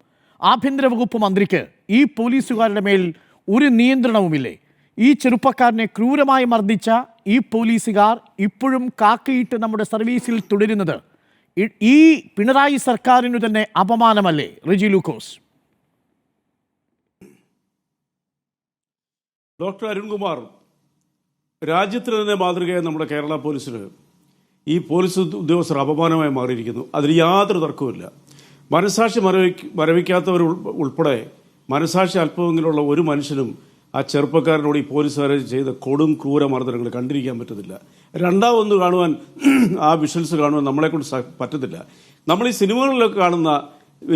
ആഭ്യന്തര വകുപ്പ് മന്ത്രിക്ക് ഈ പോലീസുകാരുടെ മേൽ ഒരു നിയന്ത്രണവുമില്ലേ? ഈ ചെറുപ്പക്കാരനെ ക്രൂരമായി മർദ്ദിച്ച ഈ പോലീസുകാർ ഇപ്പോഴും കാക്കയിട്ട് നമ്മുടെ സർവീസിൽ തുടരുന്നത് ഈ പിണറായി സർക്കാരിനു തന്നെ അപമാനമല്ലേ? റെജി ലൂക്കോസ്. ഡോക്ടർ അരുൺകുമാർ, രാജ്യത്തിന് തന്നെ മാതൃകയായ നമ്മുടെ കേരള പോലീസിന് ഈ പോലീസ് ഉദ്യോഗസ്ഥർ അപമാനമായി മാറിയിരിക്കുന്നു. അതിന് യാതൊരു തർക്കവുമില്ല. മനസാക്ഷി മരവിക്കാത്തവർ ഉൾപ്പെടെ മനസാക്ഷി അല്പമെങ്കിലുള്ള ഒരു മനുഷ്യനും ആ ചെറുപ്പക്കാരനോട് ഈ പോലീസുകാരെ ചെയ്ത കൊടും ക്രൂര മർദ്ദനങ്ങൾ കണ്ടിരിക്കാൻ പറ്റത്തില്ല. രണ്ടാമതൊന്ന് കാണുവാൻ, ആ വിഷ്വൽസ് കാണുവാൻ നമ്മളെക്കൊണ്ട് പറ്റത്തില്ല. നമ്മൾ ഈ സിനിമകളിലൊക്കെ കാണുന്ന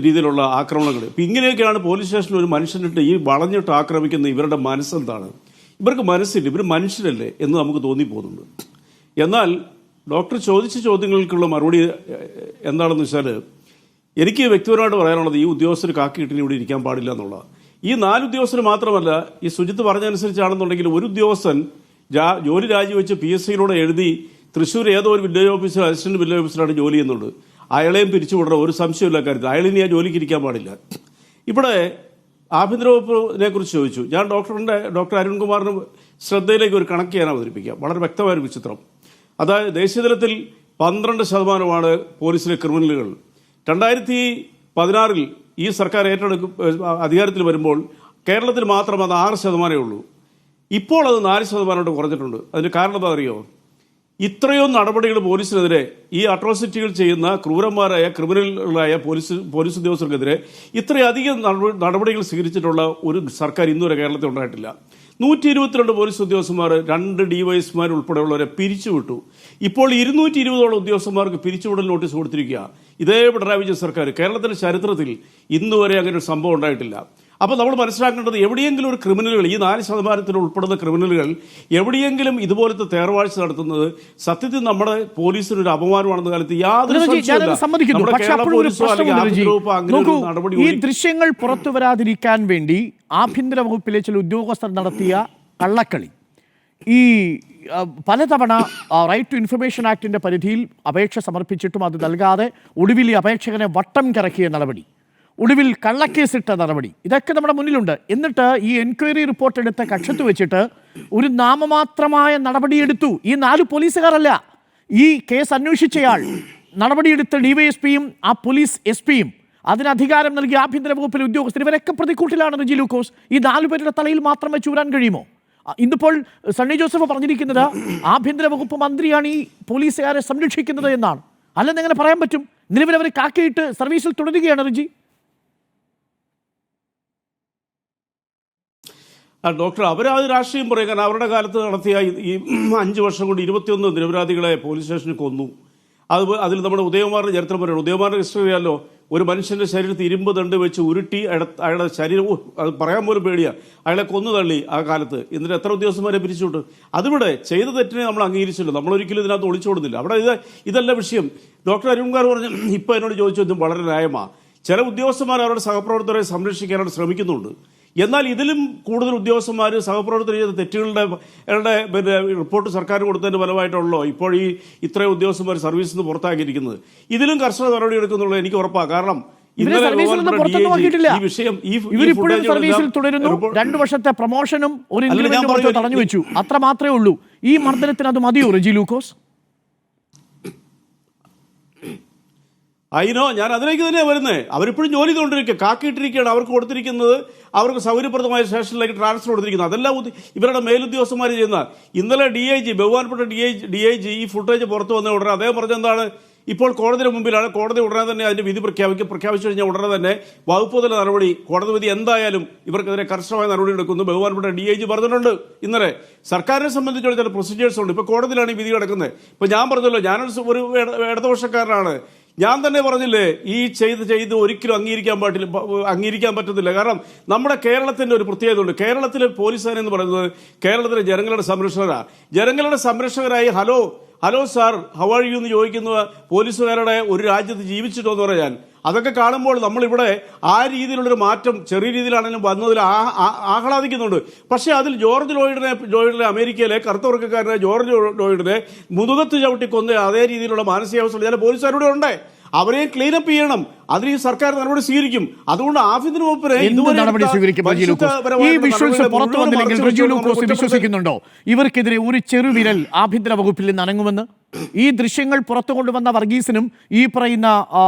രീതിയിലുള്ള ആക്രമണങ്ങൾ, ഇപ്പം ഇങ്ങനെയൊക്കെയാണ് പോലീസ് സ്റ്റേഷനിൽ ഒരു മനുഷ്യനിട്ട് ഈ വളഞ്ഞിട്ട് ആക്രമിക്കുന്ന ഇവരുടെ മനസ്സെന്താണ്? ഇവർക്ക് മനസ്സില്ല, ഇവർ മനുഷ്യരല്ലേ എന്ന് നമുക്ക് തോന്നിപ്പോകുന്നുണ്ട്. എന്നാൽ ഡോക്ടർ ചോദിച്ച ചോദ്യങ്ങൾക്കുള്ള മറുപടി എന്താണെന്ന് വെച്ചാൽ, എനിക്ക് വ്യക്തിപരമായിട്ട് പറയാനുള്ളത് ഈ ഉദ്യോഗസ്ഥർ കാക്കിയിട്ടിന് ഇവിടെ ഇരിക്കാൻ പാടില്ല എന്നുള്ളതാണ്. ഈ 4 ഉദ്യോഗസ്ഥർ മാത്രമല്ല, ഈ സുജിത്ത് പറഞ്ഞനുസരിച്ചാണെന്നുണ്ടെങ്കിൽ ഒരു ഉദ്യോഗസ്ഥൻ ജോലി രാജിവെച്ച് PSCയിലൂടെ എഴുതി തൃശ്ശൂർ ഏതോ ഒരു വില്ലേജ് ഓഫീസർ, അസിസ്റ്റന്റ് വില്ലേജ് ഓഫീസറാണ് ജോലി ചെയ്യുന്നുണ്ട്. അയാളെയും പിരിച്ചുവിടണം, ഒരു സംശയമില്ല കാര്യത്തിൽ. അയാളിനി ആ ജോലിക്ക് ഇരിക്കാൻ പാടില്ല. ഇവിടെ ആഭ്യന്തര വകുപ്പിനെ കുറിച്ച് ചോദിച്ചു. ഞാൻ ഡോക്ടർ അരുൺകുമാറിന് ശ്രദ്ധയിലേക്ക് ഒരു കണക്ക് ഞാൻ അവതരിപ്പിക്കാം. വളരെ വ്യക്തമായൊരു വിചിത്രം. അതായത് ദേശീയതലത്തിൽ 12% പോലീസിലെ ക്രിമിനലുകൾ. 2016 ഈ സർക്കാർ അധികാരത്തിൽ വരുമ്പോൾ കേരളത്തിൽ മാത്രം അത് 6% ഉള്ളൂ. ഇപ്പോൾ അത് 4% കുറഞ്ഞിട്ടുണ്ട്. അതിന് കാരണം എന്താ അറിയോ? ഇത്രയും നടപടികൾ പോലീസിനെതിരെ, ഈ അട്രോസിറ്റികൾ ചെയ്യുന്ന ക്രൂരന്മാരായ ക്രിമിനലുകളായ പോലീസ് ഉദ്യോഗസ്ഥർക്കെതിരെ ഇത്രയധികം നടപടികൾ സ്വീകരിച്ചിട്ടുള്ള ഒരു സർക്കാർ ഇന്നുവരെ കേരളത്തിൽ ഉണ്ടായിട്ടില്ല. 122 പോലീസ് ഉദ്യോഗസ്ഥന്മാർ, 2 ഡിവൈഎസ്മാർ ഉൾപ്പെടെയുള്ളവരെ പിരിച്ചുവിട്ടു. ഇപ്പോൾ 220ഓളം ഉദ്യോഗസ്ഥന്മാർക്ക് പിരിച്ചുവിടൽ നോട്ടീസ് കൊടുത്തിരിക്കുക. ഇതേ പിണറായി വിജയൻ സർക്കാർ. കേരളത്തിലെ ചരിത്രത്തിൽ ഇന്നുവരെ അങ്ങനെ ഒരു സംഭവം ഉണ്ടായിട്ടില്ല. അപ്പോൾ നമ്മൾ മനസ്സിലാക്കേണ്ടത്, എവിടെയെങ്കിലും ഒരു ക്രിമിനലുകൾ, ഈ 4% ഉൾപ്പെടുന്ന ക്രിമിനലുകൾ എവിടെയെങ്കിലും ഇതുപോലത്തെ തേർവാഴ്ച നടത്തുന്നത് സത്യത്തിൽ നമ്മുടെ പോലീസിന് ഒരു അപമാനമാണെന്ന കാലത്ത് യാതൊരു ഈ ദൃശ്യങ്ങൾ പുറത്തു വരാതിരിക്കാൻ വേണ്ടി ആഭ്യന്തര വകുപ്പിലെ ചില ഉദ്യോഗസ്ഥർ നടത്തിയ കള്ളക്കളി, ഈ പലതവണ റൈറ്റ് ടു ഇൻഫർമേഷൻ ആക്ടിന്റെ പരിധിയിൽ അപേക്ഷ സമർപ്പിച്ചിട്ടും അത് നൽകാതെ ഒടുവിൽ ഈ അപേക്ഷകനെ വട്ടം കറക്കിയ നടപടി, ഒടുവിൽ കള്ളക്കേസിട്ട നടപടി, ഇതൊക്കെ നമ്മുടെ മുന്നിലുണ്ട്. എന്നിട്ട് ഈ എൻക്വയറി റിപ്പോർട്ട് എടുത്ത കക്ഷത്ത് വെച്ചിട്ട് ഒരു നാമമാത്രമായ നടപടിയെടുത്തു. ഈ 4 പോലീസുകാരല്ല, ഈ കേസ് അന്വേഷിച്ചയാൾ, നടപടിയെടുത്ത ഡിവൈഎസ്പിയും ആ പോലീസ് എസ്പിയും, അതിന് അധികാരം നൽകിയ ആഭ്യന്തര വകുപ്പിലെ ഉദ്യോഗസ്ഥർ, ഇവരൊക്കെ പ്രതിക്കൂട്ടിലാണ് റെജി ലൂക്കോസ്. ഈ 4 പേരുടെ തലയിൽ മാത്രം വെച്ച് ഊരാൻ കഴിയുമോ? ഇന്നിപ്പോൾ സണ്ണി ജോസഫ് പറഞ്ഞിരിക്കുന്നത് ആഭ്യന്തര വകുപ്പ് മന്ത്രിയാണ് ഈ പോലീസുകാരെ സംരക്ഷിക്കുന്നത് എന്നാണ്. അല്ലെന്ന് എങ്ങനെ പറയാൻ പറ്റും? നിലവിൽ അവർ കാക്കിയിട്ട് സർവീസിൽ തുടരുകയാണ് റെജി. ഡോക്ടർ, അവരത് രാഷ്ട്രീയം പറയും. കാരണം അവരുടെ കാലത്ത് നടത്തിയ ഈ 5 വർഷം കൊണ്ട് 21 നിരപരാധികളെ പോലീസ് സ്റ്റേഷനിൽ കൊന്നു. അതിൽ നമ്മുടെ ഉദയകുമാറിന്റെ ചരിത്രം പറയുന്നത്, ഉദയകുമാറിന്റെ ഹിസ്റ്ററി അറിയാലോ. ഒരു മനുഷ്യന്റെ ശരീരത്തിൽ ഇരുമ്പ് ദണ്ട് വെച്ച് ഉരുട്ടി അയാളുടെ ശരീരം, അത് പറയാൻ പോലും പേടിയാ, അയാളെ കൊന്നു തള്ളി ആ കാലത്ത്. എന്നിട്ട് എത്ര ഉദ്യോഗസ്ഥന്മാരെ പിരിച്ചുവിട്ടു. അതിവിടെ ചെയ്ത തെറ്റിനെ നമ്മൾ അംഗീകരിച്ചില്ല. നമ്മളൊരിക്കലും ഇതിനകത്ത് ഒളിച്ചോടുന്നില്ല. അവിടെ ഇതല്ല വിഷയം. ഡോക്ടർ അരുൺകുമാർ പറഞ്ഞു, ഇപ്പോൾ എന്നോട് ചോദിച്ചതും വളരെ ന്യായമാണ്. ചില ഉദ്യോഗസ്ഥന്മാർ അവരുടെ സഹപ്രവർത്തകരെ സംരക്ഷിക്കാനായിട്ട് ശ്രമിക്കുന്നുണ്ട്. എന്നാൽ ഇതിലും കൂടുതൽ ഉദ്യോഗസ്ഥന്മാർ സഹപ്രവർത്തകർ ചെയ്ത തെറ്റുകളുടെ റിപ്പോർട്ട് സർക്കാർ കൊടുത്തതിന്റെ ഫലമായിട്ടുള്ളോ ഇപ്പോൾ ഈ ഇത്രയും ഉദ്യോഗസ്ഥന്മാർ സർവീസിൽ നിന്ന് പുറത്താക്കിയിരിക്കുന്നത്. ഇതിലും കർശന നടപടി എടുക്കുന്നുള്ളത് എനിക്ക് ഉറപ്പാണ്. കാരണം സർവീസിൽ തുടരുന്നു. 2 വർഷത്തെ പ്രൊമോഷനും ഒരു ഇൻക്രിമെന്റും തടഞ്ഞു വെച്ചു. അത്ര മാത്രമേ ഉള്ളൂ. ഈ മർദ്ദനത്തിന് അത് മതിയോ റെജി ലൂക്കോസ്? അയിനോ, ഞാൻ അതിലേക്ക് തന്നെയാണ് വരുന്നത്. അവരിപ്പോഴും ജോലി ചെയ്തുകൊണ്ടിരിക്കുക, കാക്കിയിട്ടിരിക്കുകയാണ്. അവർക്ക് കൊടുത്തിരിക്കുന്നത്, അവർക്ക് സൗകര്യപ്രദമായ സ്റ്റേഷനിലേക്ക് ട്രാൻസ്ഫർ കൊടുത്തിരിക്കുന്നത്. അതെല്ലാം ഇവരുടെ മേലുദ്യോഗസ്ഥന്മാർ ചെയ്യുന്ന. ഇന്നലെ DIG, ബഹുമാനപ്പെട്ട DIG ഈ ഫുട്ടേജ് പുറത്തു വന്ന ഉടനെ അദ്ദേഹം പറഞ്ഞെന്താണ്, ഇപ്പോൾ കോടതിയുടെ മുമ്പിലാണ്. കോടതി ഉടനെ തന്നെ അതിന്റെ വിധി പ്രഖ്യാപിച്ചു കഴിഞ്ഞാൽ ഉടനെ തന്നെ വകുപ്പുതല നടപടി, കോടതി വിധി എന്തായാലും ഇവർക്കെതിരെ കർശനമായ നടപടി എടുക്കുന്നു ബഹുമാനപ്പെട്ട DIG പറഞ്ഞിട്ടുണ്ട്. ഇന്നലെ സർക്കാരിനെ സംബന്ധിച്ചുള്ള ചില പ്രൊസീജിയേഴ്സ് ഉണ്ട്. ഇപ്പോൾ കോടതിയിലാണ് ഈ വിധി കിടക്കുന്നത്. ഇപ്പോൾ ഞാൻ പറഞ്ഞല്ലോ, ഞാനൊരു ഇടതുപക്ഷക്കാരനാണ്. ഞാൻ തന്നെ പറഞ്ഞില്ലേ, ഈ ചെയ്ത് ഒരിക്കലും അംഗീകരിക്കാൻ പറ്റത്തില്ല. കാരണം നമ്മുടെ കേരളത്തിന്റെ ഒരു പ്രത്യേകത ഉണ്ട്. കേരളത്തിലെ പോലീസ് സേന എന്ന് പറയുന്നത് കേരളത്തിലെ ജനങ്ങളുടെ സംരക്ഷകരാണ്. ജനങ്ങളുടെ സംരക്ഷകരായി hello sir how are you എന്ന് ചോദിക്കുന്ന പോലീസുകാരുടെ ഒരു രാജ്യത്ത് ജീവിച്ചിട്ടോ എന്ന് പറയാൻ, അതൊക്കെ കാണുമ്പോൾ നമ്മളിവിടെ ആ രീതിയിലുള്ളൊരു മാറ്റം ചെറിയ രീതിയിലാണെങ്കിലും വന്നതിൽ ആഹ്ലാദിക്കുന്നുണ്ട്. പക്ഷേ അതിൽ ജോർജ് ലോയിഡിനെ അമേരിക്കയിലെ കറുത്തവർക്കാരനെ ജോർജ് ലോയിഡിനെ മുതുകത്ത് ചവിട്ടിക്കൊന്ന് അതേ രീതിയിലുള്ള മാനസികാവസ്ഥ ചില പോലീസുകാരുടെ ഉണ്ട്. അവരെയും ക്ലീനപ്പ് ചെയ്യണം. അതിന് ഈ സർക്കാർ നടപടി സ്വീകരിക്കും. അതുകൊണ്ട് ആഭ്യന്തര വകുപ്പിനെ വിശ്വസിക്കുന്നുണ്ടോ ഇവർക്കെതിരെ ഒരു ചെറുവിരൽ ആഭ്യന്തര വകുപ്പിൽ നിന്ന് അനങ്ങുമെന്ന്? ഈ ദൃശ്യങ്ങൾ പുറത്തു കൊണ്ടുവന്ന വർഗീസിനും ഈ പറയുന്ന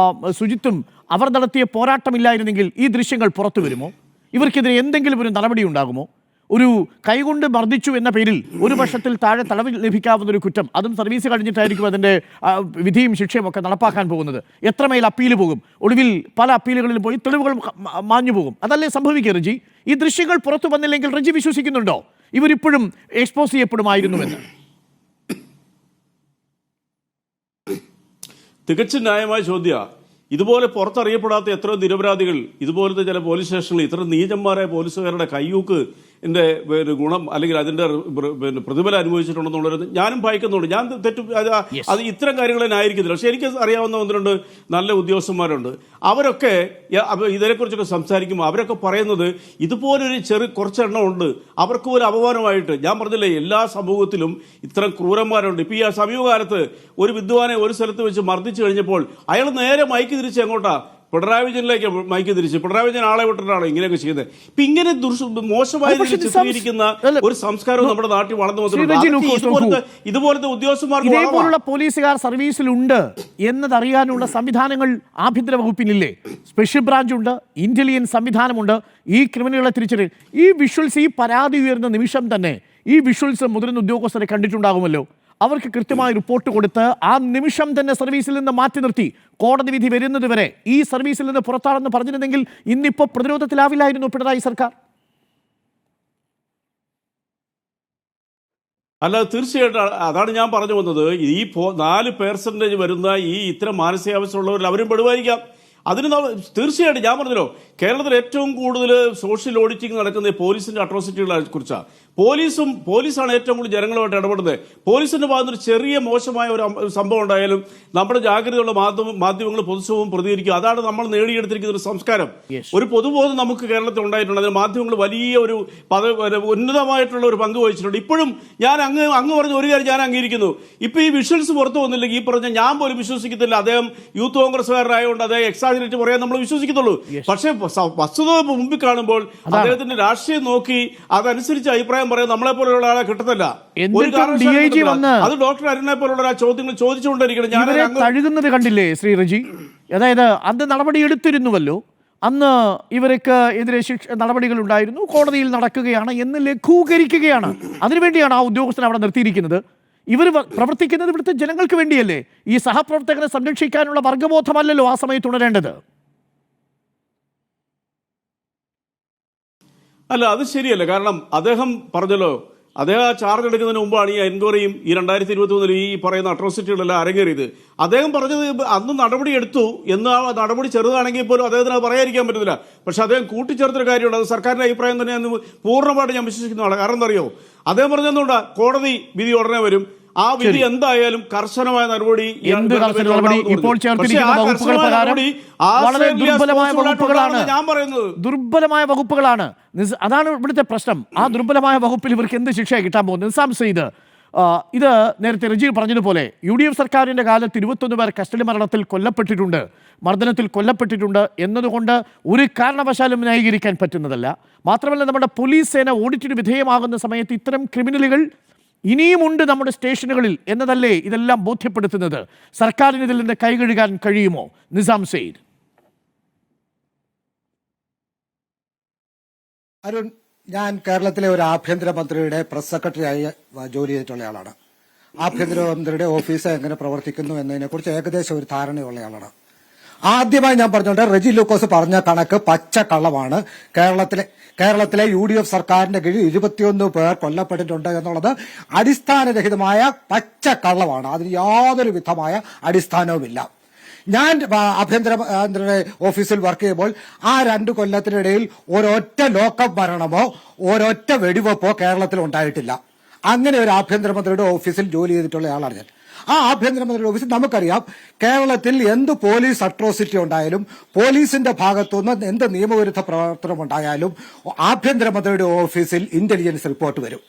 സുജിത്തും അവർ നടത്തിയ പോരാട്ടമില്ലായിരുന്നെങ്കിൽ ഈ ദൃശ്യങ്ങൾ പുറത്തു വരുമോ? ഇവർക്കെതിരെ എന്തെങ്കിലും ഒരു നടപടി ഉണ്ടാകുമോ? ഒരു കൈകൊണ്ട് മർദ്ദിച്ചു എന്ന പേരിൽ 1 വർഷത്തിൽ താഴെ തടവ് ലഭിക്കാവുന്ന ഒരു കുറ്റം, അതും സർവീസ് കഴിഞ്ഞിട്ടായിരിക്കും അതിൻ്റെ വിധിയും ശിക്ഷയും ഒക്കെ നടപ്പാക്കാൻ പോകുന്നത്. എത്രമേൽ അപ്പീൽ പോകും? ഒടുവിൽ പല അപ്പീലുകളിലും പോയി തെളിവുകൾ മാഞ്ഞു പോകും. അതല്ലേ സംഭവിക്കുക റെജി? ഈ ദൃശ്യങ്ങൾ പുറത്തു വന്നില്ലെങ്കിൽ റെജി വിശ്വസിക്കുന്നുണ്ടോ ഇവരിപ്പോഴും എക്സ്പോസ് ചെയ്യപ്പെടുമായിരുന്നുവെന്ന്? തികച്ചും ന്യായമായ ചോദ്യമാണ്. ഇതുപോലെ പുറത്തറിയപ്പെടാത്ത എത്രയോ നിരപരാധികൾ ഇതുപോലത്തെ ചില പോലീസ് സ്റ്റേഷനിൽ ഇത്ര നീചന്മാരായ പോലീസുകാരുടെ കയ്യൂക്ക് ഗുണം അല്ലെങ്കിൽ അതിന്റെ പ്രതിഫലം അനുഭവിച്ചിട്ടുണ്ടെന്നുള്ളത് ഞാനും ഭയക്കുന്നുണ്ട്. ഞാൻ അത് ഇത്തരം കാര്യങ്ങളെ ന്യായീകരിക്കുന്നില്ല. പക്ഷെ എനിക്ക് അറിയാവുന്ന 1-2 നല്ല ഉദ്യോഗസ്ഥന്മാരുണ്ട്. അവരൊക്കെ ഇതിനെക്കുറിച്ചൊക്കെ സംസാരിക്കുമ്പോൾ അവരൊക്കെ പറയുന്നത് ഇതുപോലൊരു കുറച്ചെണ്ണം ഉണ്ട്, അവർക്ക് പോലും അപമാനമായിട്ട്. ഞാൻ പറഞ്ഞില്ലേ, എല്ലാ സമൂഹത്തിലും ഇത്തരം ക്രൂരന്മാരുണ്ട്. ഇപ്പൊ ഈ സമീപകാലത്ത് ഒരു വിദ്വാനെ ഒരു സ്ഥലത്ത് വെച്ച് മർദ്ദിച്ചു കഴിഞ്ഞപ്പോൾ അയാൾ നേരെ മൈക്ക് തിരിച്ച് എങ്ങോട്ടാ പിണറായി വിജയനിലേക്ക് മൈക്ക് തിരിച്ച് പിണറായി വിജയൻ ആളെ വിട്ടിട്ടാണ് ഇങ്ങനെയൊക്കെ ചെയ്യുന്നത്. ഇപ്പൊ ഇങ്ങനെ മോശമായ രീതിയിൽ ചിത്രീകരിക്കുന്ന ഒരു സംസ്കാരം നമ്മുടെ നാട്ടിൽ വളർന്നു വന്നിട്ടുണ്ട്. ഇതുപോലത്തെ ഉദ്യോഗസ്ഥന്മാർക്ക് ഇതേപോലുള്ള പോലീസുകാർ സർവീസിലുണ്ട് എന്നതറിയാനുള്ള സംവിധാനങ്ങൾ ആഭ്യന്തര വകുപ്പിനില്ലേ? സ്പെഷ്യൽ ബ്രാഞ്ച് ഉണ്ട്, ഇന്റലിജൻസ് സംവിധാനമുണ്ട്. ഈ ക്രിമിനലുകളെ തിരിച്ചറിയാൻ ഈ വിഷ്വൽസ്, ഈ പരാതി ഉയർന്ന നിമിഷം തന്നെ ഈ വിഷ്വൽസ് മുതിർന്ന ഉദ്യോഗസ്ഥരെ കണ്ടിട്ടുണ്ടാകുമല്ലോ. അവർക്ക് കൃത്യമായി റിപ്പോർട്ട് കൊടുത്ത് ആ നിമിഷം തന്നെ സർവീസിൽ നിന്ന് മാറ്റി നിർത്തി കോടതി വിധി വരുന്നത് വരെ ഈ സർവീസിൽ നിന്ന് പുറത്താണെന്ന് പറഞ്ഞിരുന്നെങ്കിൽ ഇന്നിപ്പോൾ പ്രതിരോധത്തിലാവില്ലായിരുന്നു പിണറായി സർക്കാർ. അല്ല, തീർച്ചയായിട്ടും അതാണ് ഞാൻ പറഞ്ഞു വന്നത്. ഈ 4% വരുന്ന ഈ ഇത്തരം മാനസികാവസ്ഥയുള്ളവരിൽ അവരും പെടുമായിരിക്കാം. അതിന് തീർച്ചയായിട്ടും ഞാൻ പറഞ്ഞല്ലോ, കേരളത്തിൽ ഏറ്റവും കൂടുതൽ സോഷ്യൽ ഓഡിറ്റിംഗ് നടക്കുന്ന പോലീസിന്റെ അട്രോസിറ്റികളെ കുറിച്ചാണ്. പോലീസാണ് ഏറ്റവും കൂടുതൽ ജനങ്ങളുമായിട്ട് ഇടപെടുന്നത്. പോലീസിന്റെ ഭാഗത്ത് ഒരു ചെറിയ മോശമായ ഒരു സംഭവം ഉണ്ടായാലും നമ്മുടെ ജാഗ്രതയുള്ള മാധ്യമങ്ങൾ പൊതുസമൂഹം പ്രതികരിക്കും. അതാണ് നമ്മൾ നേടിയെടുത്തിരിക്കുന്ന ഒരു സംസ്കാരം, ഒരു പൊതുബോധം നമുക്ക് കേരളത്തിൽ ഉണ്ടായിട്ടുണ്ട്. അതിന് മാധ്യമങ്ങൾ വലിയ ഒരു ഉന്നതമായിട്ടുള്ള ഒരു പങ്ക് വഹിച്ചിട്ടുണ്ട്. ഇപ്പോഴും ഞാൻ അങ്ങ് പറഞ്ഞ ഒരു കാര്യം ഞാൻ അംഗീകരിക്കുന്നു. ഇപ്പൊ ഈ വിഷ്വൽസ് പുറത്തു വന്നില്ലെങ്കിൽ ഈ പറഞ്ഞ ഞാൻ പോലും വിശ്വസിക്കത്തില്ല അദ്ദേഹം യൂത്ത് കോൺഗ്രസ്സുകാരനായതുകൊണ്ട് അദ്ദേഹം എക്സാജറേറ്റ് പറയാൻ നമ്മൾ വിശ്വസിക്കത്തുള്ളൂ. പക്ഷേ വസ്തുത മുമ്പിൽ കാണുമ്പോൾ അദ്ദേഹത്തിന്റെ രാഷ്ട്രീയം നോക്കി അതനുസരിച്ച് അഭിപ്രായം പറയാൻ നമ്മളെ പോലെയുള്ള ആളെ കിട്ടത്തില്ല. അത് ഡോക്ടർ അരുണിനെ പോലുള്ള ചോദ്യങ്ങൾ ചോദിച്ചുകൊണ്ടിരിക്കണം. ഞാൻ തഴുകുന്നത് കണ്ടില്ലേ ശ്രീ റജി? അതായത് അന്ന് നടപടി എടുത്തിരുന്നുവല്ലോ, അന്ന് ഇവർക്ക് എതിരെ നടപടികൾ ഉണ്ടായിരുന്നു, കോടതിയിൽ നടക്കുകയാണ് എന്ന് ലഘൂകരിക്കുകയാണ്. അതിനുവേണ്ടിയാണ് ആ ഉദ്യോഗസ്ഥനെ അവിടെ നിർത്തിയിരിക്കുന്നത്. ഇവർ പ്രവർത്തിക്കുന്നത് ഇവിടുത്തെ ജനങ്ങൾക്ക് വേണ്ടിയല്ലേ? ഈ സഹപ്രവർത്തകരെ സംരക്ഷിക്കാനുള്ള വർഗബോധമല്ലല്ലോ ആ സമയത്ത് ഉണരേണ്ടത്. അല്ല, അത് ശരിയല്ല. കാരണം അദ്ദേഹം പറഞ്ഞല്ലോ, അദ്ദേഹം ആ ചാർജ് എടുക്കുന്നതിന് മുമ്പാണ് ഈ എൻക്വയറിയും ഈ 2023 ഈ പറയുന്ന അട്രോസിറ്റികളെല്ലാം അരങ്ങേറിയത്. അദ്ദേഹം പറഞ്ഞത് അന്ന് നടപടി എടുത്തു എന്ന്. ആ നടപടി ചെറുതാണെങ്കിൽ പോലും അദ്ദേഹത്തിന് അത് പറയാതിരിക്കാൻ പറ്റുന്നില്ല. പക്ഷെ അദ്ദേഹം കൂട്ടിച്ചേർത്തൊരു കാര്യമുണ്ട്, അത് സർക്കാരിന്റെ അഭിപ്രായം തന്നെയെന്ന് പൂർണ്ണമായിട്ട് ഞാൻ വിശ്വസിക്കുന്നതാണ്. കാരണം എന്താ അറിയോ, അദ്ദേഹം പറഞ്ഞതുകൊണ്ടാ കോടതി വിധി ഉടനെ വരും, ആ വിധി എന്തായാലും കർശനമായ നടപടി. ഇപ്പോൾ ചേർത്തിരിക്കുന്ന വകുപ്പുകൾ പ്രകാരം വളരെ ദുർബലമായ വകുപ്പുകളാണ്, ദുർബലമായ വകുപ്പുകളാണ്. അതാണ് ഇവിടുത്തെ പ്രശ്നം. ആ ദുർബലമായ വകുപ്പിൽ ഇവർക്ക് എന്ത് ശിക്ഷയാണ് കിട്ടാൻ പോകുന്നത്? നിസാം സെയ്ദ്, ഇത് നേരത്തെ റജീർ പറഞ്ഞതുപോലെ UDF സർക്കാരിന്റെ കാലത്ത് 21 പേർ കസ്റ്റഡി മരണത്തിൽ കൊല്ലപ്പെട്ടിട്ടുണ്ട്, മർദ്ദനത്തിൽ കൊല്ലപ്പെട്ടിട്ടുണ്ട് എന്നതുകൊണ്ട് ഒരു കാരണവശാലും ന്യായീകരിക്കാൻ പറ്റുന്നതല്ല. മാത്രമല്ല, നമ്മുടെ പോലീസ് സേന ഓഡിറ്റിന് വിധേയമാകുന്ന സമയത്ത് ഇത്തരം ക്രിമിനലുകൾ ഇനിയുമുണ്ട് നമ്മുടെ സ്റ്റേഷനുകളിൽ എന്നതല്ലേ ഇതെല്ലാം ബോധ്യപ്പെടുത്തുന്നത്. സർക്കാരിന് ഇതിൽ നിന്ന് കൈകഴുകാൻ കഴിയുമോ? നിസാം സെയ്ദ്. അരുൺ, ഞാൻ കേരളത്തിലെ ഒരു ആഭ്യന്തരമന്ത്രിയുടെ പ്രസ് സെക്രട്ടറിയായി ജോലി ചെയ്തിട്ടുള്ള ആളാണ്. ആഭ്യന്തരമന്ത്രിയുടെ ഓഫീസ് എങ്ങനെ പ്രവർത്തിക്കുന്നു എന്നതിനെക്കുറിച്ച് ഏകദേശം ഒരു ധാരണയുള്ള ആളാണ്. ആദ്യമായി ഞാൻ പറഞ്ഞോട്ടെ, റെജി ലൂക്കോസ് പറഞ്ഞ കണക്ക് പച്ചക്കള്ളമാണ്. കേരളത്തിലെ UDF സർക്കാരിന്റെ കീഴിൽ 21 പേർ കൊല്ലപ്പെട്ടിട്ടുണ്ട് എന്നുള്ളത് അടിസ്ഥാനരഹിതമായ പച്ചക്കള്ളമാണ്. അതിന് യാതൊരു വിധമായ അടിസ്ഥാനവുമില്ല. ഞാൻ ആഭ്യന്തരമന്ത്രിയുടെ ഓഫീസിൽ വർക്ക് ചെയ്യുമ്പോൾ ആ 2 കൊല്ലത്തിനിടയിൽ ഒരൊറ്റ ലോക്കപ്പ് മരണമോ ഒരൊറ്റ വെടിവെപ്പോ കേരളത്തിൽ ഉണ്ടായിട്ടില്ല. അങ്ങനെ ഒരു ആഭ്യന്തരമന്ത്രിയുടെ ഓഫീസിൽ ജോലി ചെയ്തിട്ടുള്ള ആളാണ് ഞാൻ. ആ ആഭ്യന്തരമന്ത്രിയുടെ ഓഫീസിൽ നമുക്കറിയാം, കേരളത്തിൽ എന്ത് പോലീസ് അട്രോസിറ്റി ഉണ്ടായാലും, പോലീസിന്റെ ഭാഗത്തുനിന്ന് എന്ത് നിയമവിരുദ്ധ പ്രവർത്തനം ഉണ്ടായാലും ആഭ്യന്തരമന്ത്രിയുടെ ഓഫീസിൽ ഇന്റലിജൻസ് റിപ്പോർട്ട് വരും.